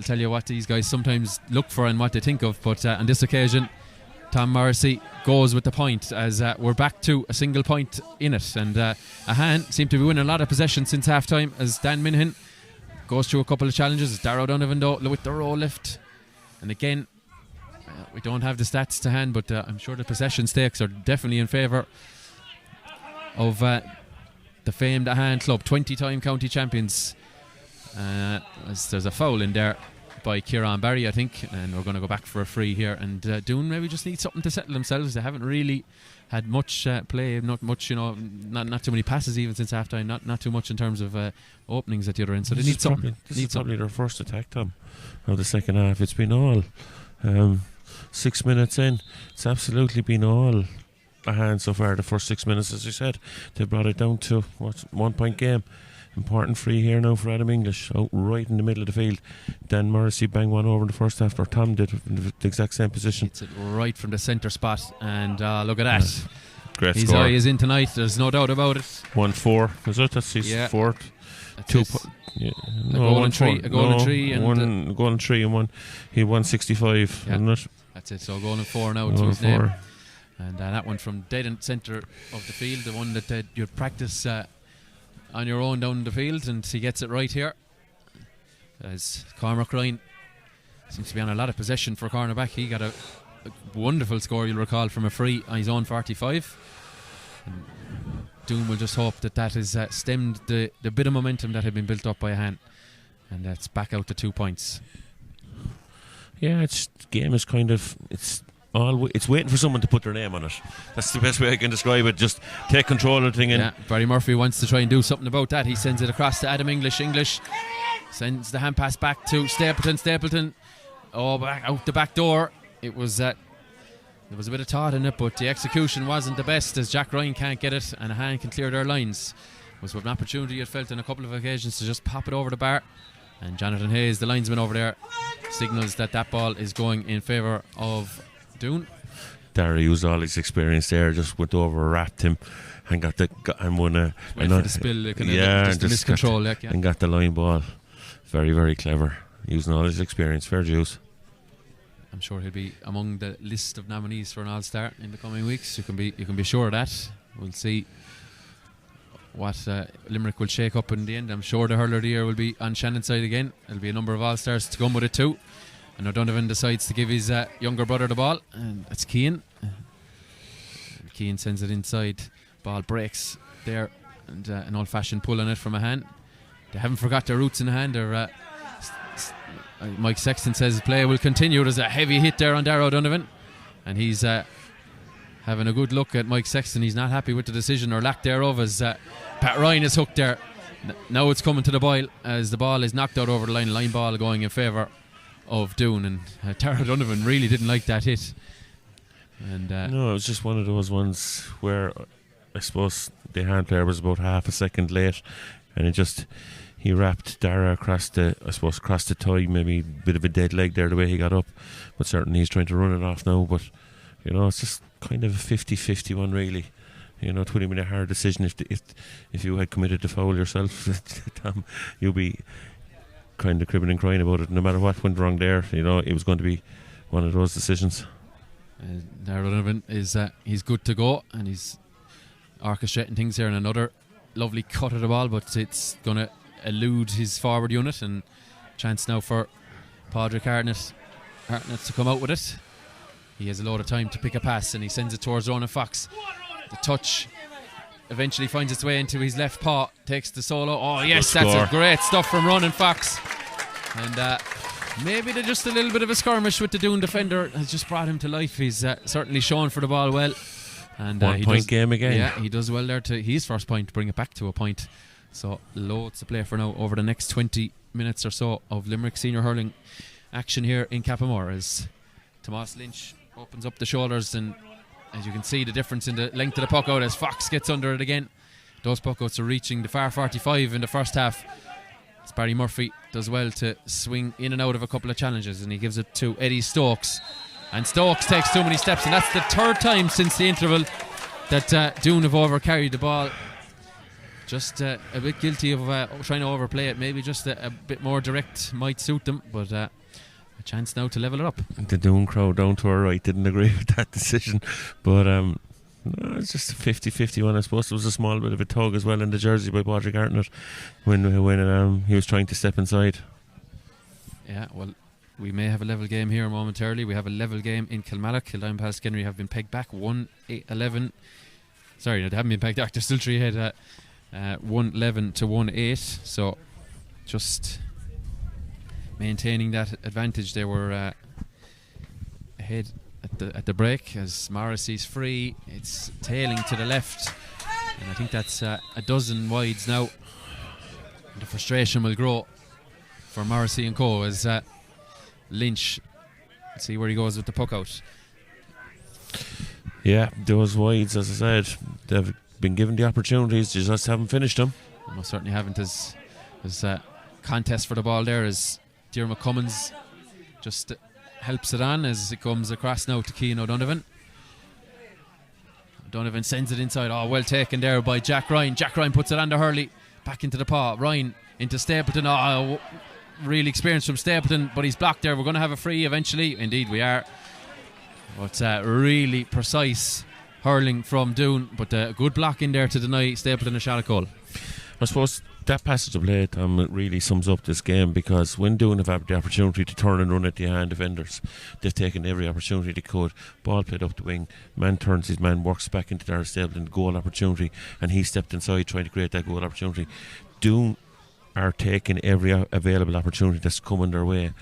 tell you what these guys sometimes look for and what they think of. But on this occasion, Tom Morrissey goes with the point as we're back to a single point in it. And Ahane seem to be winning a lot of possession since half time as Dan Minihan goes through a couple of challenges. Darrow Donovan though with the row lift. And again, we don't have the stats to hand, but I'm sure the possession stakes are definitely in favour of the famed Ahane club, 20-time county champions. There's a foul in there by Kieran Barry, I think, and we're going to go back for a free here. And Doon maybe just need something to settle themselves. They haven't really had much play, not much, not too many passes even since half time, not too much in terms of openings at the other end. So they need something. This is probably their first attack, Tom, of the second half. It's been all 6 minutes in. It's absolutely been all Ahane so far. The first 6 minutes, as you said, they brought it down to 1 point game. Important free here now for Adam English, out right in the middle of the field. Dan Morrissey banged one over in the first half, or Tom did, in the exact same position. It's it right from the centre spot, and look at that. Great his score. eye is in tonight, there's no doubt about it. 1-4, is it? That's his fourth. A goal and three, and goal and three, and one. He won 65, isn't it? That's it. So goal and 4 now to his name. And that one from dead in centre of the field, the one that you'd practice on your own down the field, and he gets it right here. As Cormac Ryan seems to be on a lot of possession for cornerback. He got a wonderful score, you'll recall, from a free on his own 45. And Doon will just hope that has stemmed the bit of momentum that had been built up by Ahane, and that's back out to 2 points. Yeah, the game is kind of it's waiting for someone to put their name on it. That's the best way I can describe it. Just take control of the thing. And Barry Murphy wants to try and do something about that. He sends it across to Adam English. English sends the hand pass back to Stapleton. Back out the back door. It was there was a bit of thought in it, but the execution wasn't the best, as Jack Ryan can't get it and Ahane can clear their lines. It was an opportunity it felt on a couple of occasions to just pop it over the bar, and Jonathan Hayes, the linesman over there, signals that ball is going in favour of Doon. Darry used all his experience there, just went over, wrapped him, and got won a. Went for the spill, just miscontrol, and got the line ball. Very, very clever, using all his experience. Fair dues. I'm sure he'll be among the list of nominees for an All-Star in the coming weeks. You can be sure of that. We'll see what Limerick will shake up in the end. I'm sure the hurler of the year will be on Shannon's side again. There'll be a number of All-Stars to come with it too. And O'Donovan decides to give his younger brother the ball, and that's Keane. Keane sends it inside. Ball breaks there, and an old-fashioned pull on it from Ahane. They haven't forgot their roots in hand. Mike Sexton says play will continue. There's a heavy hit there on Darrow Donovan, and he's having a good look at Mike Sexton. He's not happy with the decision or lack thereof, as Pat Ryan is hooked there. Now it's coming to the boil as the ball is knocked out over the line ball going in favour of Doon, and Darrow Donovan really didn't like that hit. And no, it was just one of those ones where I suppose the hand player was about half a second late, and he wrapped Dara across the tie, maybe a bit of a dead leg there the way he got up, but certainly he's trying to run it off now. But it's just kind of a 50-50 one really. It would have been a hard decision if you had committed the foul yourself, Tom. You'd be kind of cribbing and crying about it. No matter what went wrong there, it was going to be one of those decisions. Darragh Donovan is he's good to go, and he's orchestrating things here. And another lovely cut of the ball, but it's going to elude his forward unit, and chance now for Padraig Hartnett to come out with it. He has a lot of time to pick a pass, and he sends it towards Ronan Fox. The touch eventually finds its way into his left paw, takes the solo. Oh yes, that's a great stuff from Ronan Fox. And maybe just a little bit of a skirmish with the Doon defender has just brought him to life. He's certainly shown for the ball well. And 1 point game again. Yeah, he does well there to his first point, to bring it back to a point. So loads to play for now over the next 20 minutes or so of Limerick senior hurling action here in Cappamore, as Tomas Lynch opens up the shoulders, and as you can see the difference in the length of the puck out as Fox gets under it again. Those puck outs are reaching the far 45 in the first half, as Barry Murphy does well to swing in and out of a couple of challenges, and he gives it to Eddie Stokes, and Stokes takes too many steps, and that's the third time since the interval that Doon have overcarried the ball. Just a bit guilty of trying to overplay it. Maybe just a bit more direct might suit them, but a chance now to level it up. The Doon crowd down to our right didn't agree with that decision, but no, it's just a 50-50 one. I suppose there was a small bit of a tug as well in the jersey by Padraig Hartnett when he was trying to step inside. Yeah, well, we may have a level game here momentarily. We have a level game in Kilmallock. Kildime Palskenry have been pegged back 1-11. Sorry, no, they haven't been pegged back. They're still 3 ahead, 1-11 to 1-8. So just maintaining that advantage. They were ahead at the break as Morrissey's free. It's tailing to the left, and I think that's a dozen wides now. And the frustration will grow for Morrissey and co as Lynch, let's see where he goes with the puck out. Yeah, those wides, as I said, they've been given the opportunities, they just haven't finished them. They most certainly haven't. As contest for the ball there as Dear McCummins just helps it on as it comes across now to Cian O'Donovan. O'Donovan sends it inside. Oh, well taken there by Jack Ryan. Jack Ryan puts it under Hurley, back into the paw. Ryan into Stapleton. Oh, really experienced from Stapleton, but he's blocked there. We're going to have a free eventually. Indeed we are. But really precise hurling from Doon, but a good block in there to deny Stapleton a shot at goal. I suppose that passage of play, Tom, really sums up this game, because when Doon have had the opportunity to turn and run at the Ahane defenders, they've taken every opportunity they could. Ball played up the wing, man turns his man, works back into Darragh Stapleton, goal opportunity, and he stepped inside trying to create that goal opportunity. Doon are taking every available opportunity that's coming their way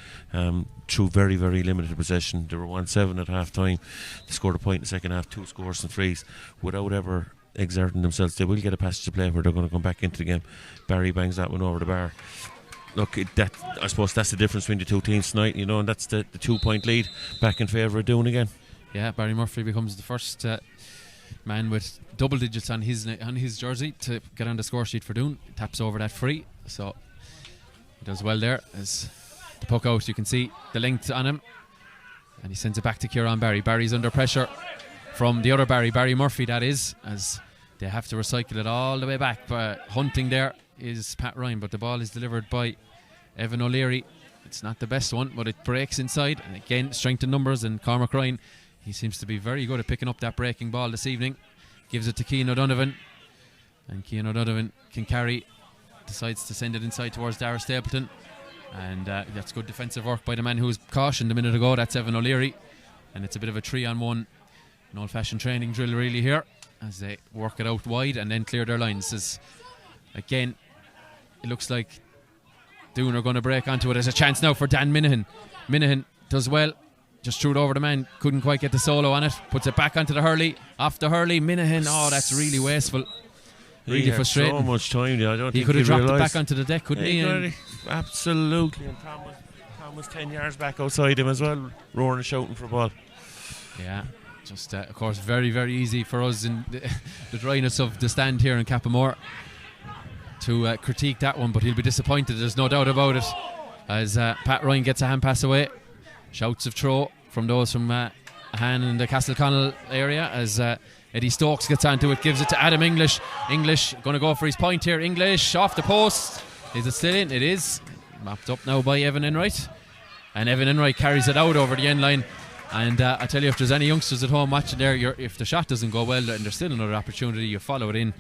through very, very limited possession. They were 1-7 at half time. They scored a point in the second half, 2 scores and frees without ever exerting themselves. They will get a passage to play where they're going to come back into the game. Barry bangs that one over the bar. Look, I suppose that's the difference between the two teams tonight, and that's the 2-point lead back in favour of Doon again. Yeah, Barry Murphy becomes the first man with double digits on his jersey to get on the score sheet for Doon. Taps over that free, so he does well there. As the puck out, you can see the length on him, and he sends it back to Kieran Barry. Barry's under pressure from the other Barry Murphy, that is, as they have to recycle it all the way back. But hunting there is Pat Ryan, but the ball is delivered by Evan O'Leary. It's not the best one, but it breaks inside, and again, strength in numbers, and Cormac Ryan, he seems to be very good at picking up that breaking ball this evening. Gives it to Cian O'Donovan, and Cian O'Donovan can carry, decides to send it inside towards Darragh Stapleton, and that's good defensive work by the man who was cautioned a minute ago. That's Evan O'Leary, and it's a bit of a 3-on-1, an old-fashioned training drill really here, as they work it out wide and then clear their lines. As again, it looks like Doon are going to break onto it. There's a chance now for Dan Minahan. Minahan does well, just threw it over the man, couldn't quite get the solo on it, puts it back onto the Hurley, off the Hurley. Minahan, oh, that's really wasteful, really frustrating. So much time. I don't he think could have dropped it back onto the deck, couldn't he? Absolutely. And Tom was 10 yards back outside him as well, roaring and shouting for a ball. Yeah, Just, of course, very, very easy for us in the dryness of the stand here in Cappamore to critique that one, but he'll be disappointed, there's no doubt about it, as Pat Ryan gets a hand pass away. Shouts of throw from those from Ahane in the Castleconnell area as Eddie Stokes gets onto it, gives it to Adam English. English going to go for his point here. English off the post. Is it still in? It is. Mapped up now by Evan Enright. And Evan Enright carries it out over the end line. And I tell you, if there's any youngsters at home watching there, if the shot doesn't go well and there's still another opportunity, you follow it in.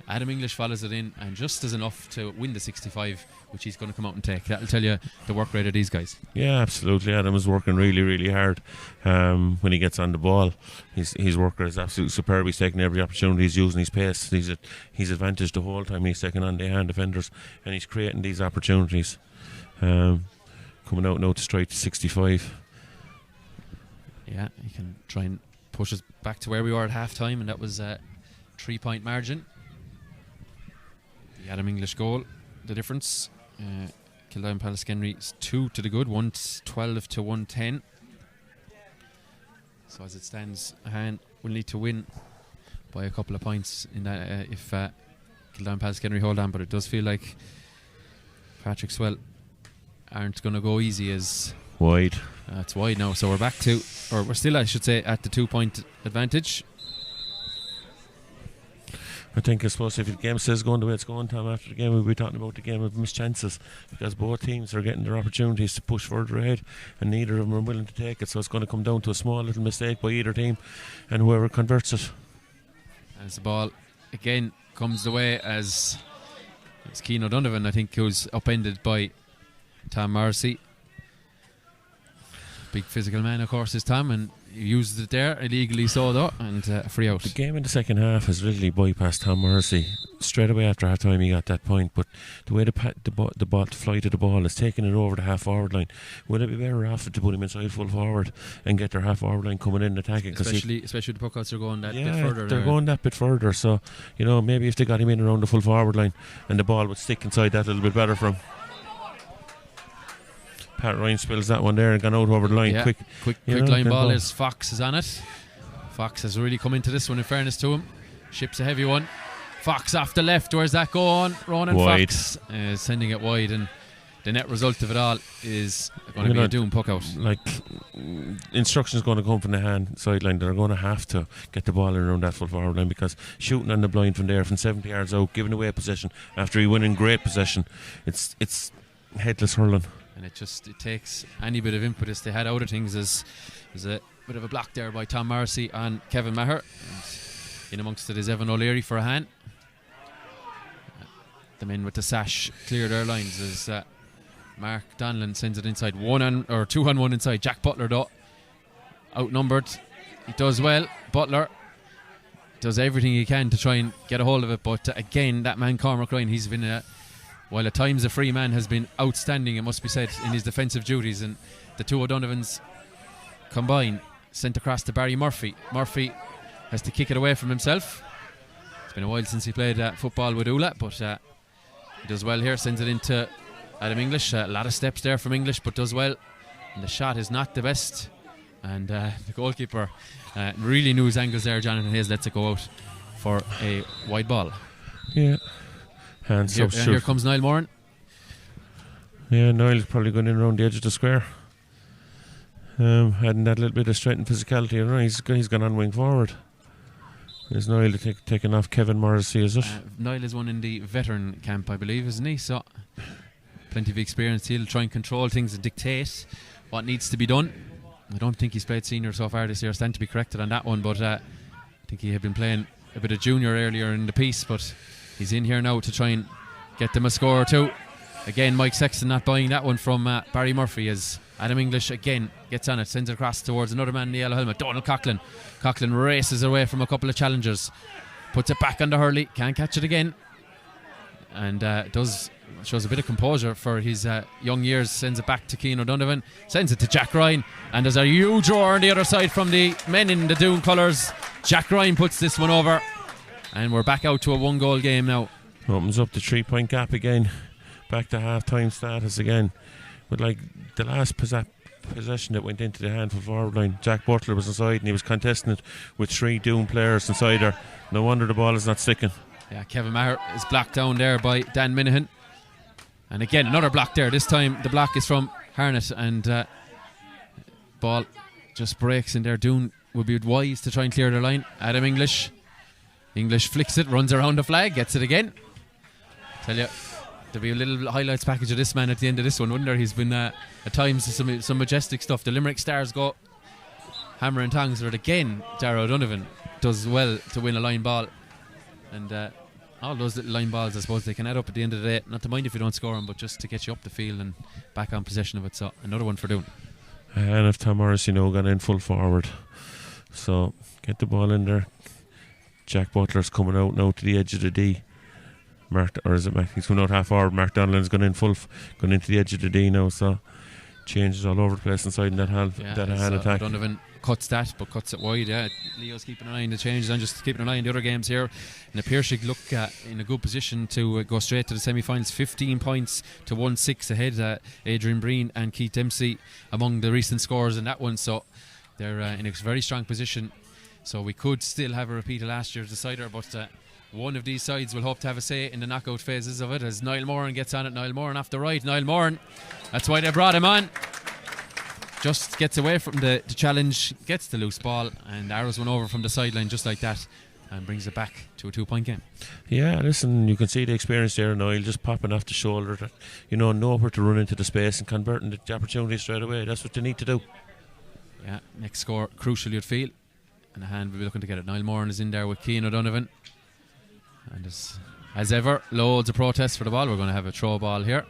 Adam English follows it in, and just as enough to win the 65, which he's going to come out and take. That'll tell you the work rate of these guys. Yeah, absolutely. Adam is working really, really hard when he gets on the ball. His work rate is absolutely superb. He's taking every opportunity. He's using his pace. He's advantaged the whole time. He's taking on the hand defenders, and he's creating these opportunities. Coming out now to strike to 65. Yeah, he can try and push us back to where we were at half time, and that was a 3-point margin. The Adam English goal, the difference. Kildare Pallaskenry's 2 to the good, 112 to 110. So as it stands, Ahane will need to win by a couple of points in that if Kildare Pallaskenry hold on, but it does feel like Patrick Swell aren't going to go easy as wide. It's wide now, so we're back to, or we're still, I should say, at the 2-point advantage. I suppose if the game says going the way it's going, Tom, after the game we'll be talking about the game of missed chances, because both teams are getting their opportunities to push further ahead and neither of them are willing to take it, so it's going to come down to a small little mistake by either team and whoever converts it. As the ball again comes the way as it's Cian O'Donovan, I think, who's upended by Tom Morrissey. Big physical man, of course, is Tom, and he used it there, illegally so though, and free out. The game in the second half has literally bypassed Tom Morrissey. Straight away after half time he got that point, but the way the flight of the ball is taking it over the half forward line, would it be better off to put him inside full forward and get their half forward line coming in and attacking? Especially the puckouts are going that bit further. They're going that bit further, so maybe if they got him in around the full forward line and the ball would stick inside that a little bit better for him. Pat Ryan spills that one there and gone out over the line. Yeah, quick line ball as Fox is on it. Fox has really come into this one, in fairness to him. Ships a heavy one. Fox off the left. Where's that going? Ronan wide. Fox sending it wide, and the net result of it all is going to be a Doon puck out. Like, instructions going to come from the hand sideline. They're going to have to get the ball in around that full forward line, because shooting on the blind from there from 70 yards out, giving away possession after he winning great possession, it's headless hurling. And it takes any bit of impetus they had out of things. There's a bit of a block there by Tom Morrissey on Kevin Maher. And in amongst it is Evan O'Leary for Ahane. The men with the sash clear their lines as Mark Donlan sends it inside. 2-on-1 inside. Jack Butler though, outnumbered. He does well. Butler does everything he can to try and get a hold of it, but again, that man Cormac Ryan, he's been while at times a free man, has been outstanding, it must be said, in his defensive duties. And the two O'Donovans combine, sent across to Barry Murphy. Murphy has to kick it away from himself. It's been a while since he played football with Ula, but he does well here. Sends it into Adam English. A lot of steps there from English, but does well. And the shot is not the best. And the goalkeeper really knew his angles there. Jonathan Hayes lets it go out for a wide ball. Yeah. And here comes Niall Moran. Yeah, Niall's probably going in around the edge of the square. Adding that little bit of strength and physicality. He's gone on wing forward. There's Niall taking off Kevin Morrissey, is it? Niall is one in the veteran camp, I believe, isn't he? So, plenty of experience. He'll try and control things and dictate what needs to be done. I don't think he's played senior so far this year. Stand to be corrected on that one, but I think he had been playing a bit of junior earlier in the piece, but he's in here now to try and get them a score or two. Again, Mike Sexton not buying that one from Barry Murphy, as Adam English again gets on it, sends it across towards another man in the yellow helmet, Donald Coughlin. Coughlin races away from a couple of challengers, puts it back under Hurley, can't catch it again, and shows a bit of composure for his young years. Sends it back to Cian O'Donovan, sends it to Jack Ryan, and there's a huge roar on the other side from the men in the Doon colours. Jack Ryan puts this one over, and we're back out to a 1-goal game now. Opens up the 3-point gap again. Back to half-time status again. But like the last possession that went into the hand for forward line. Jack Butler was inside and he was contesting it with 3 Doon players inside there. No wonder the ball is not sticking. Yeah, Kevin Maher is blocked down there by Dan Minahan. And again, another block there. This time the block is from Harnett, and ball just breaks in there. Doon would be wise to try and clear the line. Adam English flicks it, runs around the flag, gets it again. Tell you, there'll be a little highlights package of this man at the end of this one, wouldn't there? He's been at times some majestic stuff. The Limerick Stars go hammer and tongs with it again. Darragh O'Donovan does well to win a line ball, and all those little line balls, I suppose, they can add up at the end of the day. Not to mind if you don't score them, but just to get you up the field and back on possession of it. So another one for Doon. And if Tom Morris, gone in full forward, so get the ball in there. Jack Butler's coming out now to the edge of the D. He's coming out half forward. Mark Donnellan's gone into the edge of the D now. So changes all over the place inside in that hand attack. Donovan cuts that, but cuts it wide. Yeah, Leo's keeping an eye on the changes and just keeping an eye on the other games here. And appears to look in a good position to go straight to the semi-finals. 15 points to 1-6 ahead. Adrian Breen and Keith Dempsey among the recent scorers in that one. So they're in a very strong position. So we could still have a repeat of last year's decider, but one of these sides will hope to have a say in the knockout phases of it as Niall Moran gets on it. Niall Moran off the right. Niall Moran, that's why they brought him on. Just gets away from the challenge, gets the loose ball, and arrows one over from the sideline just like that and brings it back to a 2-point game. Yeah, listen, you can see the experience there, Niall, just popping off the shoulder, know where to run into the space and converting the opportunity straight away. That's what they need to do. Yeah, next score, crucial you'd feel, and Ahane will be looking to get it. Niall Moran is in there with Cian O'Donovan, and as ever, loads of protests for the ball. We're going to have a throw ball here.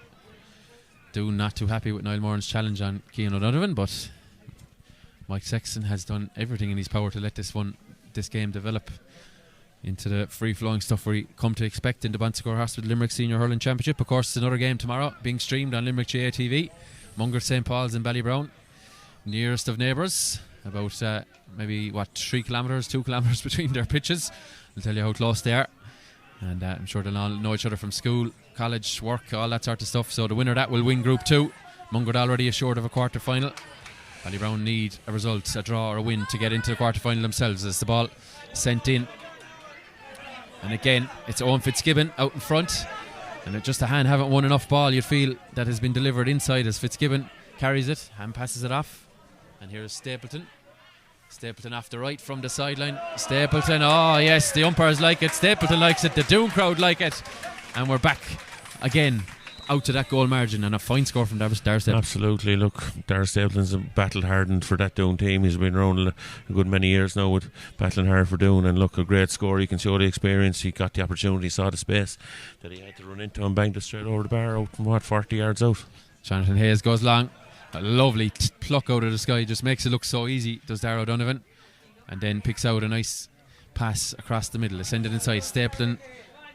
Doon not too happy with Niall Moran's challenge on Cian O'Donovan, but Mike Sexton has done everything in his power to let this game develop into the free-flowing stuff we come to expect in the Bonsecore Hospital Limerick Senior Hurling Championship. Of course, it's another game tomorrow being streamed on Limerick GA TV. Munger, St. Paul's and Ballybrown, nearest of neighbours, about 3 kilometres, 2 kilometres between their pitches. I'll tell you how close they are, and I'm sure they'll all know each other from school, college, work, all that sort of stuff. So the winner of that will win Group 2. Munger already assured of a quarter final. Ballybrown need a result, a draw or a win to get into the quarter final themselves. As the ball sent in, and again it's Owen Fitzgibbon out in front, and it just Ahane haven't won enough ball, you'd feel, that has been delivered inside as Fitzgibbon carries it. Ahane passes it off, and here's Stapleton off the right from the sideline. Stapleton, oh yes, the umpires like it, Stapleton likes it, the Doon crowd like it, and we're back again out to that goal margin, and a fine score from Darragh Stapleton. Absolutely. Look, Darragh Stapleton's battle hardened for that Doon team. He's been around a good many years now with battling hard for Doon, and look, a great score. He can show the experience. He got the opportunity, saw the space that he had to run into and banged it straight over the bar out from 40 yards out. Jonathan Hayes goes long, a lovely pluck out of the sky, just makes it look so easy, does Darragh O'Donovan, and then picks out a nice pass across the middle, ascended inside. Stapleton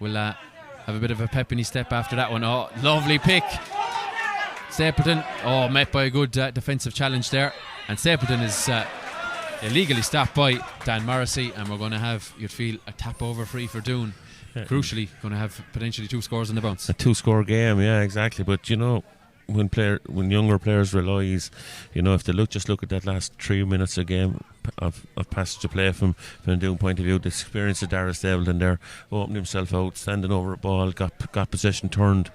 will have a bit of a pep in his step after that one. Oh, lovely pick. Stapleton, met by a good defensive challenge there. And Stapleton is illegally stopped by Dan Morrissey, and we're going to have, you'd feel, a tap over free for Doon. Yeah. Crucially, going to have potentially 2 scores on the bounce. A 2-score game, yeah, exactly. But when younger players realise, if they just look at that last 3 minutes of game of passage of play from a Doon point of view, the experience of Darragh Stapleton there, opened himself out, standing over a ball, got possession turned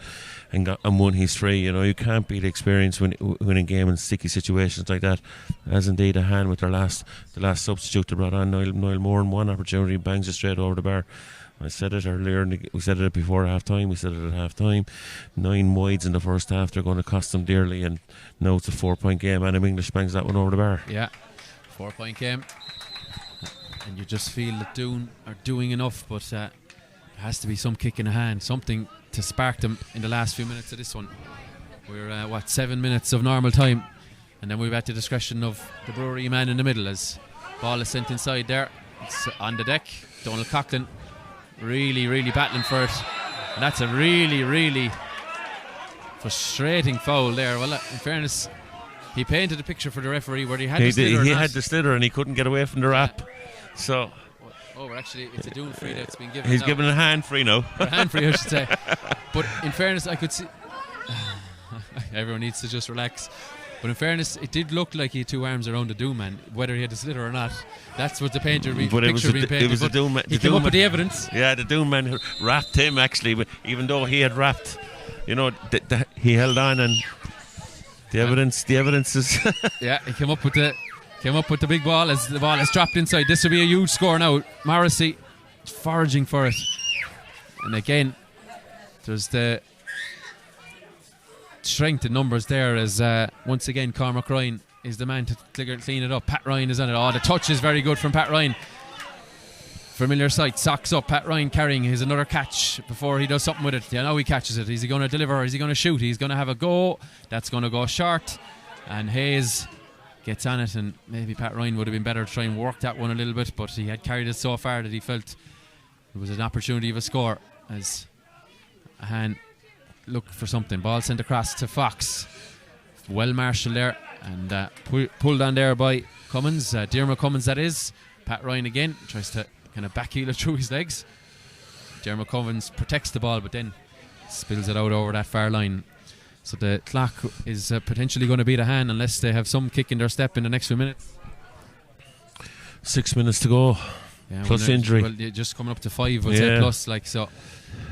and won his free. You can't beat experience winning game in sticky situations like that, as indeed Ahane with the last substitute they brought on, Niall Moran, one opportunity, bangs it straight over the bar. I said it earlier, we said it before half time, we said it at half time. 9 wides in the first half, they're going to cost them dearly, and now it's a 4-point game. Adam English bangs that one over the bar. Yeah, 4-point game, and you just feel that Doon are doing enough, but there has to be some kick in the hand, something to spark them in the last few minutes of this one. We're 7 minutes of normal time, and then we've at the discretion of the Brewery man in the middle as ball is sent inside there. It's on the deck. Donald Coughlin really battling for it, and that's a really frustrating foul there. Well, in fairness, he painted a picture for the referee where he had the slither. He had the slither and he couldn't get away from the wrap. So actually it's a Doon free that's been given. He's given a hand free now. A hand free, I should say. But in fairness, I could see everyone needs to just relax. But in fairness, it did look like he had two arms around the Doon man, whether he had a sliotar or not. That's what the painter picture being painted. It was the Doon man. He came up with the evidence. Yeah, the Doon man wrapped him actually, but even though he had wrapped, he held on, and the evidence is. Yeah, he came up with the big ball as the ball is dropped inside. This will be a huge score now. Morrissey foraging for it, and again, there's the strength in numbers there as once again Cormac Ryan is the man to clean it up. Pat Ryan is on it. Oh, the touch is very good from Pat Ryan. Familiar sight, socks up. Pat Ryan carrying his another catch before he does something with it. Now he catches it. Is he going to deliver? Is he going to shoot? He's going to have a go. That's going to go short, and Hayes gets on it, and maybe Pat Ryan would have been better to try and work that one a little bit, but he had carried it so far that he felt it was an opportunity of a score as Ahane looked for something. Ball sent across to Fox. Well marshalled there, and pulled on there by Cummins, Dermot Cummins that is. Pat Ryan again tries to kind of backheel it through his legs. Dermot Cummins protects the ball but then spills it out over that far line. So the clock is potentially going to beat Ahane unless they have some kick in their step in the next few minutes. 6 minutes to go, plus injury. Well, just coming up to 5, we'll say plus. So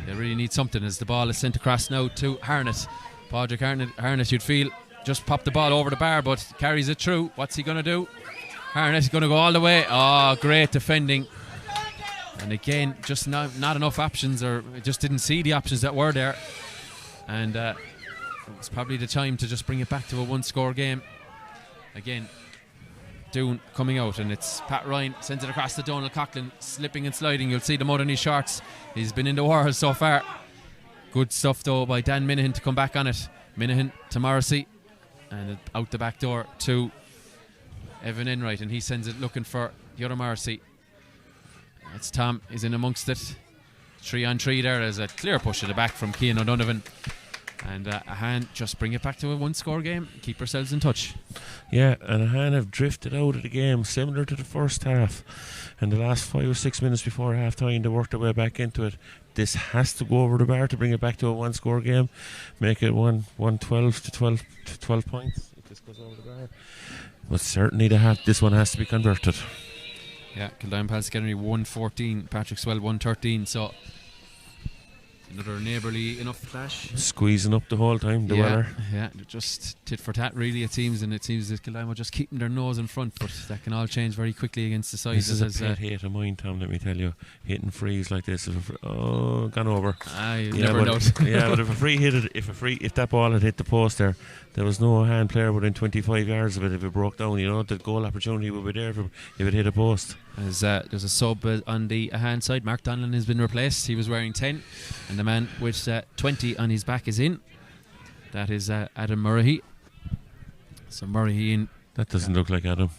they really need something as the ball is sent across now to Harnett. Padraig Harnett, you'd feel, just popped the ball over the bar but carries it through. What's he going to do? Harnett is going to go all the way. Oh, great defending. And again, just not enough options, or just didn't see the options that were there. And it's probably the time to just bring it back to a one-score game. Again, Doon coming out, and it's Pat Ryan sends it across to Donald Coughlin, slipping and sliding. You'll see the mud on his shorts. He's been in the war so far. Good stuff though by Dan Minahan to come back on it. Minahan to Morrissey, and out the back door to Evan Enright, and he sends it looking for the other Morrissey. It's Tom is in amongst it. 3-on-3 there. There's a clear push at the back from Cian O'Donovan. And Ahane just bring it back to a one-score game. Keep ourselves in touch. Yeah, and Ahane have drifted out of the game, similar to the first half. And the last 5 or 6 minutes before half-time, they worked their way back into it. This has to go over the bar to bring it back to a one-score game. Make it 1-12 to 12 points if this goes over the bar. But certainly this one has to be converted. Yeah, Kildare Palskenry 1-14, Patrick Swell 1-13, so another neighbourly enough clash. Squeezing up the whole time, the weather. Yeah, just tit for tat really it seems, and it seems that Kildare are just keeping their nose in front, but that can all change very quickly against the sides. This is a pet hate of mine, Tom, let me tell you. Hitting frees like this, gone over. Never doubt. Yeah, but if that ball had hit the post there was no hand player within 25 yards of it if it broke down. The goal opportunity would be there if it hit a post. There's a sub on the Ahane side. Mark Donlan has been replaced. He was wearing 10, and the man with 20 on his back is in. That is Adam Murray. So Murray in. That doesn't look like Adam.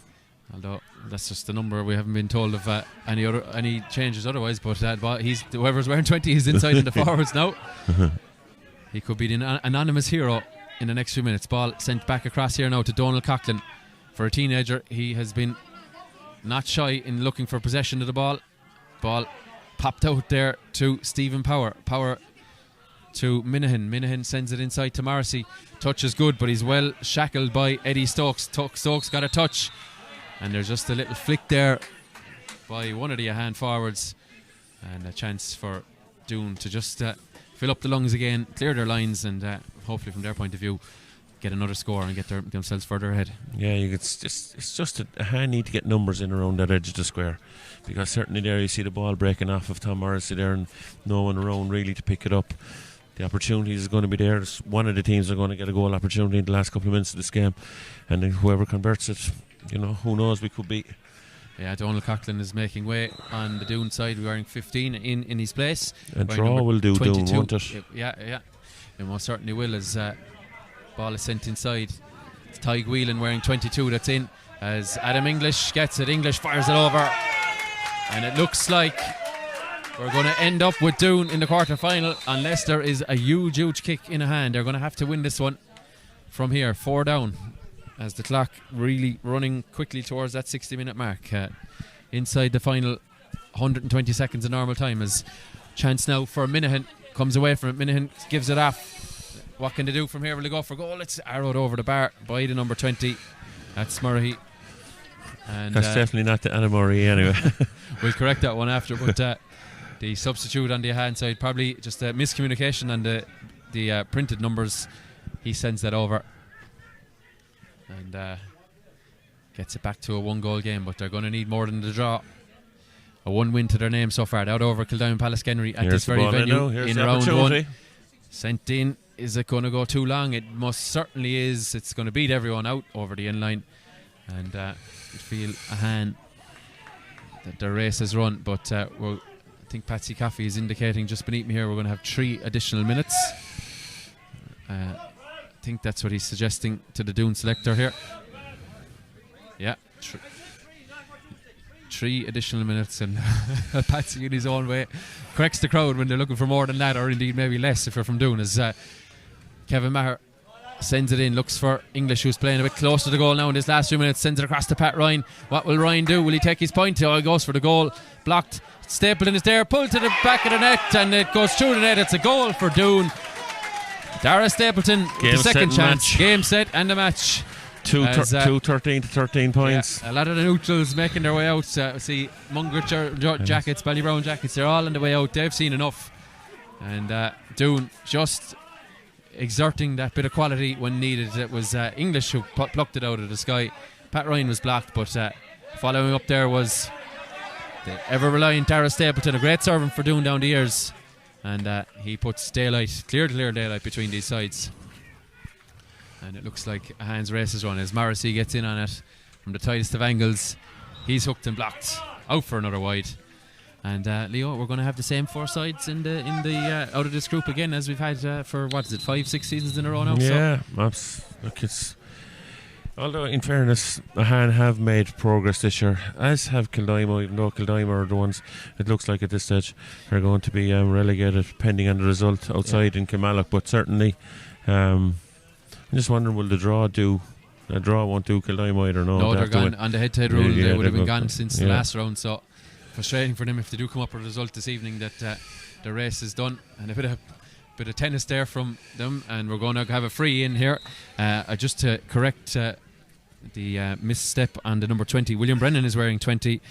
Although that's just the number. We haven't been told of any changes otherwise. But he's whoever's wearing 20 is inside in the forwards now. He could be the anonymous hero in the next few minutes. Ball sent back across here now to Donald Coughlin. For a teenager, he has been not shy in looking for possession of the ball. Ball popped out there to Stephen Power. Power to Minahan. Minahan sends it inside to Morrissey. Touch is good, but he's well shackled by Eddie Stokes. Stokes got a touch, and there's just a little flick there by one of the Ahane forwards, and a chance for Doon to just fill up the lungs again, clear their lines, and hopefully from their point of view get another score and get themselves further ahead. Yeah, it's just that Ahane need to get numbers in around that edge of the square, because certainly there you see the ball breaking off of Tom Morrissey there and no one around really to pick it up. The opportunity is going to be there. One of the teams are going to get a goal opportunity in the last couple of minutes of this game, and then whoever converts it, who knows, we could beat. Yeah, Donald Coughlin is making way on the Doon side, wearing 15 in his place. A draw will do 22. Doon, won't it? Yeah, it most certainly will, as ball is sent inside. It's Tyg Whelan wearing 22 that's in, as Adam English gets it. English fires it over, and it looks like we're going to end up with Doon in the quarter-final unless there is a huge kick in a hand. They're going to have to win this one from here, 4 down, as the clock really running quickly towards that 60-minute mark. Inside the final 120 seconds of normal time, as chance now for Minahan comes away from it. Minahan gives it off. what can they do from here? Will they go for goal? It's arrowed over the bar by the number 20. That's Murray. And that's definitely not the Anna Murray anyway. We'll correct that one after. But the substitute on the hand side, probably just a miscommunication on the printed numbers. He sends that over and gets it back to a 1-goal game. But they're going to need more than the draw. A 1 win to their name so far. Out over Kildime Pallaskenry at this very venue in round 1. Sent in. Is it going to go too long? It most certainly is. It's going to beat everyone out over the end line. And you feel Ahane that the race has run. But I think Patsy Coffey is indicating just beneath me here we're going to have 3 additional minutes. I think that's what he's suggesting to the Doon selector here. Yeah. 3 additional minutes, and Patsy in his own way corrects the crowd when they're looking for more than that, or indeed maybe less if you're from Doon, as Kevin Maher sends it in, looks for English, who's playing a bit close to the goal now in this last few minutes, sends it across to Pat Ryan. What will Ryan do? Will he take his point? Oh, he goes for the goal, blocked. Stapleton is there, pulled to the back of the net, and it goes through the net. It's a goal for Doon. Dara Stapleton, the second chance. Game set and the match. 13 to 13 points. Yeah, a lot of the neutrals making their way out. See Munger jackets, Ballybrown jackets, they're all on the way out. They've seen enough. And Doon just exerting that bit of quality when needed. It was English who plucked it out of the sky. Pat Ryan was blocked, but following up there was the ever-reliant Dara Stapleton, a great servant for Doon down the years. And he puts clear daylight between these sides. And it looks like a Ahane's race is run as Morrissey gets in on it from the tightest of angles. He's hooked and blocked, out for another wide. And Leo, we're going to have the same 4 sides in the out of this group again as we've had for 5-6 seasons in a row now. Yeah, although in fairness, Ahane have made progress this year, as have Kildime. Even though Kildime are the ones it looks like at this stage are going to be relegated pending on the result outside in Kilmallock. But certainly. I'm just wondering, will the draw do? The draw won't do Kildime either. No, they're gone on the head-to-head rule. They would have been gone since the last round. So frustrating for them if they do come up with a result this evening that the race is done. And a bit of tennis there from them. And we're going to have a free in here. Just to correct the misstep on the number 20. William Brennan is wearing 20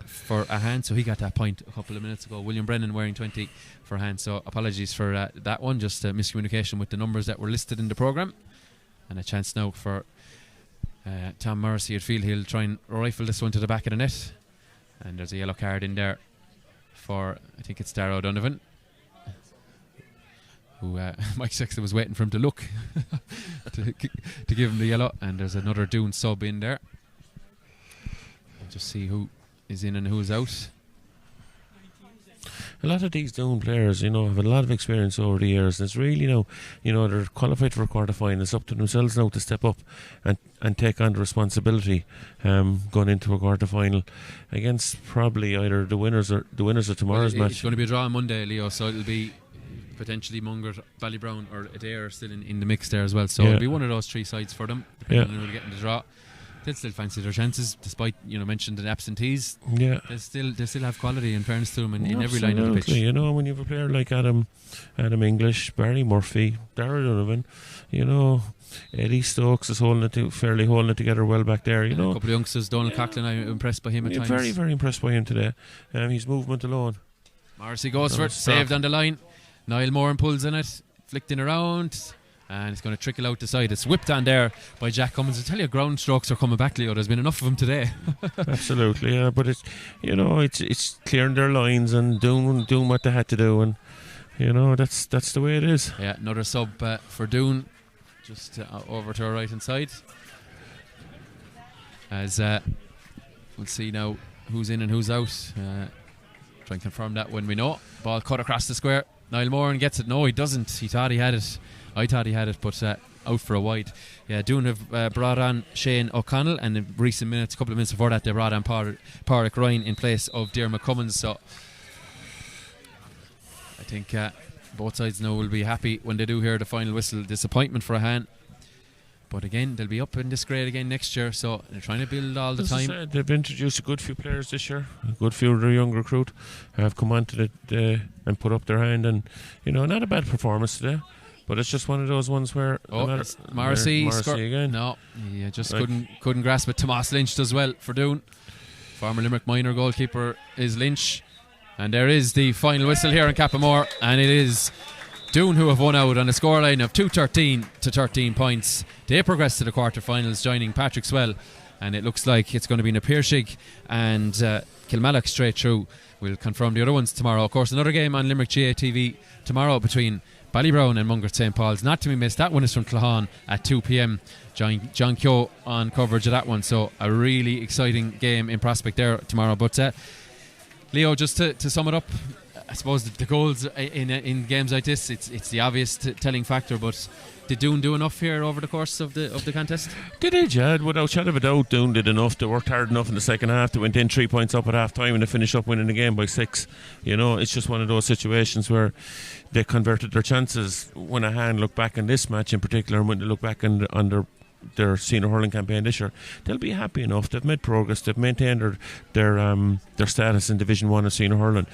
for Ahane, so he got that point a couple of minutes ago. William Brennan wearing 20 for Ahane, so apologies for that one, just miscommunication with the numbers that were listed in the programme. And a chance now for Tom Morrissey at field. He'll try and rifle this one to the back of the net, and there's a yellow card in there for, I think it's Darrow Donovan, who Mike Sexton was waiting for him to look to give him the yellow. And there's another Doon sub in there. We'll just see who is in and who's out. A lot of these Doon players, have a lot of experience over the years. And it's really they're qualified for a quarter-final. It's up to themselves now to step up and take on the responsibility going into a quarter-final against probably either the winners of tomorrow's match. It's going to be a draw on Monday, Leo, so it'll be potentially Munger, Ballybrown or Adair still in the mix there as well. So it'll be one of those 3 sides for them, depending on who they get in the draw. They'll still fancy their chances, despite mentioned the absentees. Yeah, they still have quality. In fairness to them, in every line of the pitch. When you have a player like Adam English, Barry Murphy, Darragh Donovan, Eddie Stokes is fairly holding it together well back there. A couple of youngsters, Donald Coughlin, I'm impressed by him at times. Very, very impressed by him today. His movement alone. Morrissey goes for it, saved on the line. Niall Moran pulls in it, flicked in around. And it's going to trickle out the side. It's whipped on there by Jack Cummins. I tell you, ground strokes are coming back, Leo. There's been enough of them today. Absolutely, yeah. But it's clearing their lines and doing what they had to do, and that's the way it is. Yeah, another sub for Doon, just over to our right hand side. As we'll see now who's in and who's out. Try and confirm that when we know. Ball cut across the square. Niall Moran gets it. No, he doesn't. He thought he had it. I thought he had it, but out for a wide. Yeah, Doon have brought on Shane O'Connell, and in recent minutes, a couple of minutes before that, they brought on Pádraig Ryan in place of Diarmuid Cummins. So I think both sides now will be happy when they do hear the final whistle. Disappointment for Ahane, but again, they'll be up in this grade again next year, so they're trying to build all the time. They've introduced a good few players this year. A good few of their young recruit have come onto it and put up their hand, and not a bad performance today. But it's just one of those ones where Morrissey again. No, he just couldn't grasp it. Tomas Lynch does well for Doon. Former Limerick minor goalkeeper is Lynch. And there is the final whistle here in Cappamore, and it is Doon who have won out on a scoreline of 2-13 to 13 points. They progress to the quarterfinals, joining Patrick Swell, and it looks like it's going to be Napearshig and Kilmallock straight through. We'll confirm the other ones tomorrow. Of course, another game on Limerick GA TV tomorrow between Ballybrown and Mungert St. Paul's, not to be missed. That one is from Clahan at 2 p.m. John Keogh on coverage of that one, so a really exciting game in prospect there tomorrow. But Leo, just to sum it up, I suppose the goals in games like this, it's the obvious telling factor, but did Doon do enough here over the course of the contest? They did, Jad. Without shadow of a doubt, Doon did enough. They worked hard enough in the second half. They went in 3 points up at half time and they finished up winning the game by 6. You know, it's just one of those situations where they converted their chances. When Ahane look back in this match in particular, and when they look back on their senior hurling campaign this year, they'll be happy enough. They've made progress. They've maintained their status in Division 1 of senior hurling.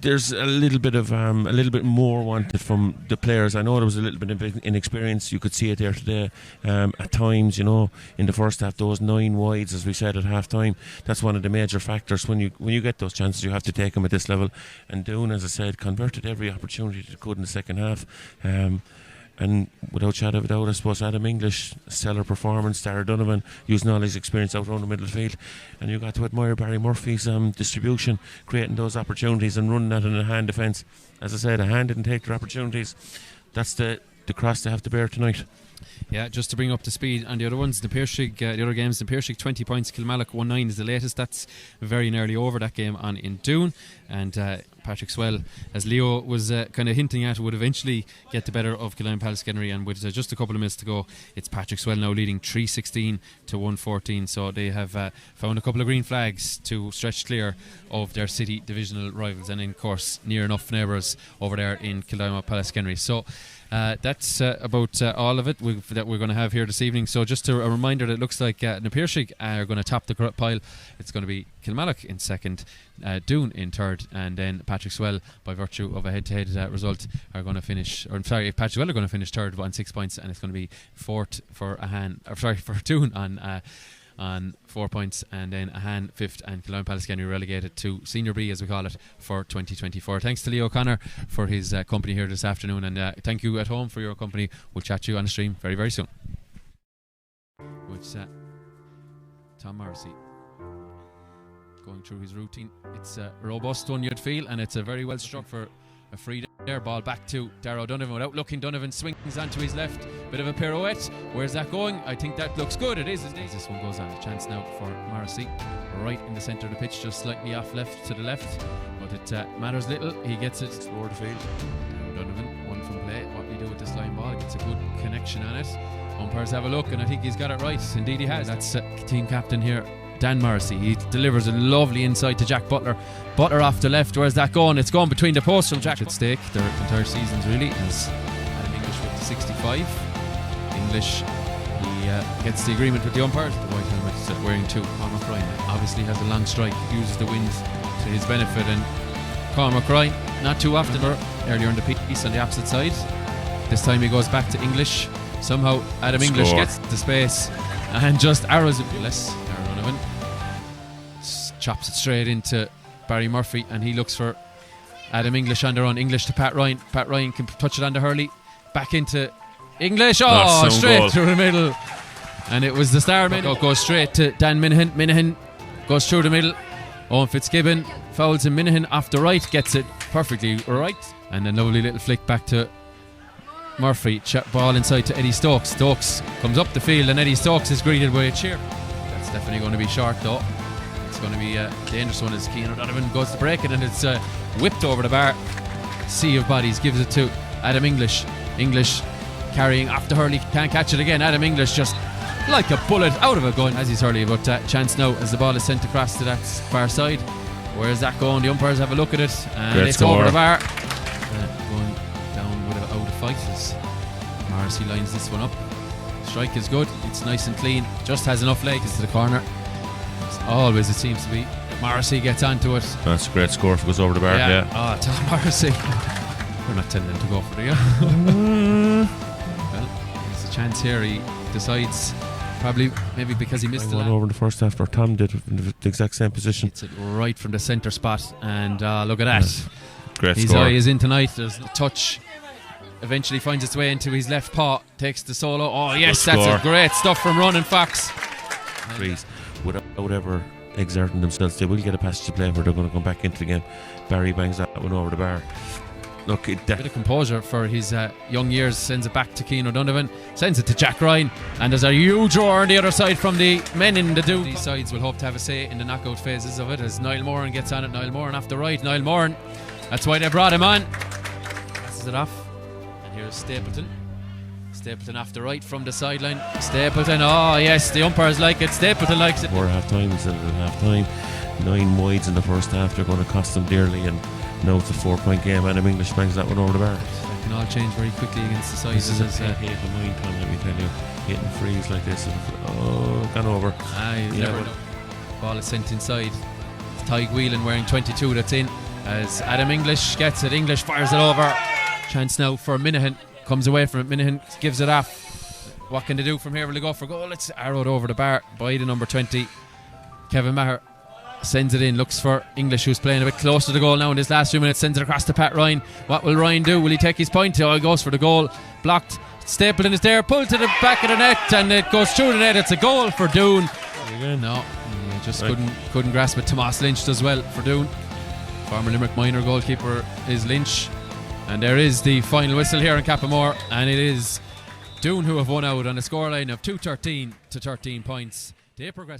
There's a little bit more wanted from the players. I know there was a little bit of inexperience. You could see it there today. At times, you know, in the first half, those 9 wides, as we said at half time, that's one of the major factors. When you get those chances, you have to take them at this level. And Doon, as I said, converted every opportunity they could in the second half. And without shadow of a doubt, I suppose Adam English, stellar performance. Dara Donovan using all his experience out around the middle of the field. And you got to admire Barry Murphy's distribution, creating those opportunities and running that in a hand defence. As I said, a hand didn't take their opportunities. That's the cross they have to bear tonight. Yeah, just to bring up to speed on the other ones, the other games, the Napearshig 20 points, Kilmallock 1-9 is the latest. That's very nearly over, that game on in Doon. And Patrick Swell, as Leo was kind of hinting at, would eventually get the better of Killeen-Pallaskenry, and with just a couple of minutes to go, it's Patrick Swell now leading 3-16 to 1-14. So they have found a couple of green flags to stretch clear of their city divisional rivals, and in course near enough neighbours over there in Killeen-Pallaskenry. So that's about all of it that we're going to have here this evening. So just a reminder that it looks like Napearshig are going to top the pile. It's going to be Kilmallock in second, Doon in third, and then Patrick Swell, by virtue of a head-to-head result, are going to finish. Or I'm sorry, Patrick Swell are going to finish third on 6 points, and it's going to be fourth for Doon on 4 points, and then Ahane fifth, and Killeen-Pallaskenry relegated to Senior B, as we call it, for 2024. Thanks to Leo O'Connor for his company here this afternoon, and thank you at home for your company. We'll chat to you on the stream very, very soon. With Tom Morrissey going through his routine. It's a robust one, you'd feel, and it's a very well struck for a free there. Ball back to Darrow Donovan. Without looking, Donovan swings onto his left. Bit of a pirouette. Where's that going? I think that looks good. It is indeed. This one goes on. A chance now for Morrissey, right in the centre of the pitch, just slightly off left to the left, but it matters little. He gets it. Explore the field. Darrow Donovan, one from play. What do you do with this line ball? Gets a good connection on it. Umpires have a look, and I think he's got it right. Indeed he has. That's team captain here, Dan Morrissey. He delivers a lovely inside to Jack Butler. Butler off the left. Where's that going? It's going between the posts from Jack. At stake their entire seasons, really, as Adam English with the 65. English, he gets the agreement with the umpires. The white helmet wearing 2. Cormac Ryan obviously has a long strike, uses the wind to his benefit, and Cormac Ryan, not too often, earlier in the piece on the opposite side. This time he goes back to English. Somehow Adam English gets the space and just arrows it less. Donovan chops it straight into Barry Murphy, and he looks for Adam English on the run. English to Pat Ryan. Pat Ryan can touch it on to Hurley. Back into English. Straight goal through the middle. And it was the star man. Goes straight to Dan Minahan. Minahan goes through the middle. Owen Fitzgibbon fouls him. Minahan off the right, gets it perfectly right. And a lovely little flick back to Murphy. Ball inside to Eddie Stokes. Stokes comes up the field, and Eddie Stokes is greeted by a cheer. That's definitely going to be short though. It's going to be a dangerous one as Keane O'Donovan goes to break it, and it's whipped over the bar. Sea of bodies, gives it to Adam English. English carrying after Hurley, can't catch it again. Adam English just like a bullet out of a gun as he's Hurley, but chance now as the ball is sent across to that far side. Where's that going? The umpires have a look at it, and great it's score over the bar. Going down with out of fight as Morrissey lines this one up. Strike is good, it's nice and clean, just has enough legs to the corner. As always it seems to be. Morrissey gets onto it. That's a great score if it goes over the bar. Yeah. Oh, Tom Morrissey. We're not telling him to go for the Well, there's a chance here. He decides, probably maybe because he missed I went over in the first half, or Tom did in the exact same position. Hits it right from the centre spot, and look at that. Yeah. Great His score. eye is in tonight. There's a touch. Eventually finds its way into his left paw. Takes the solo. Oh yes, Good that's score. a great stuff from Ronan Fox. Freeze. Without ever exerting themselves, they will get a passage to play where they're going to come back into the game. Barry bangs that one over the bar. Look, Bit of composure for his young years. Sends it back to Keane O'Donovan. Sends it to Jack Ryan. And there's a huge roar on the other side from the men in the Doon. These sides will hope to have a say in the knockout phases of it as Niall Moran gets on it. Niall Moran off the right. Niall Moran. That's why they brought him on. Passes it off. And here's Stapleton. Stapleton off the right from the sideline. Stapleton. Oh yes, the umpires like it. Stapleton likes it. 4 half-time instead of half-time. 9 wides in the first half. They're going to cost them dearly, and now it's a 4-point game. Adam English bangs that one over the bar. That can all change very quickly against the sides. This is a hate of mine, Tom, let me tell you. Hitting frees like this. Gone over. You never know. Ball is sent inside. It's Tyg Whelan wearing 22 that's in. As Adam English gets it. English fires it over. Chance now for Minahan. Comes away from it. Minahan gives it off. What can they do from here? Will they go for goal? It's arrowed over the bar by the number 20. Kevin Maher sends it in, looks for English, who's playing a bit close to the goal now in this last few minutes. Sends it across to Pat Ryan. What will Ryan do? Will he take his point? Oh, he goes for the goal. Blocked. Stapleton is there, pulled to the back of the net, and it goes through the net. It's a goal for Doon. No, he just couldn't grasp it. Tomas Lynch does well for Doon. Former Limerick minor goalkeeper is Lynch. And there is the final whistle here in Cappamore, and it is Doon who have won out on a scoreline of 2-13 to 13 points. They progress.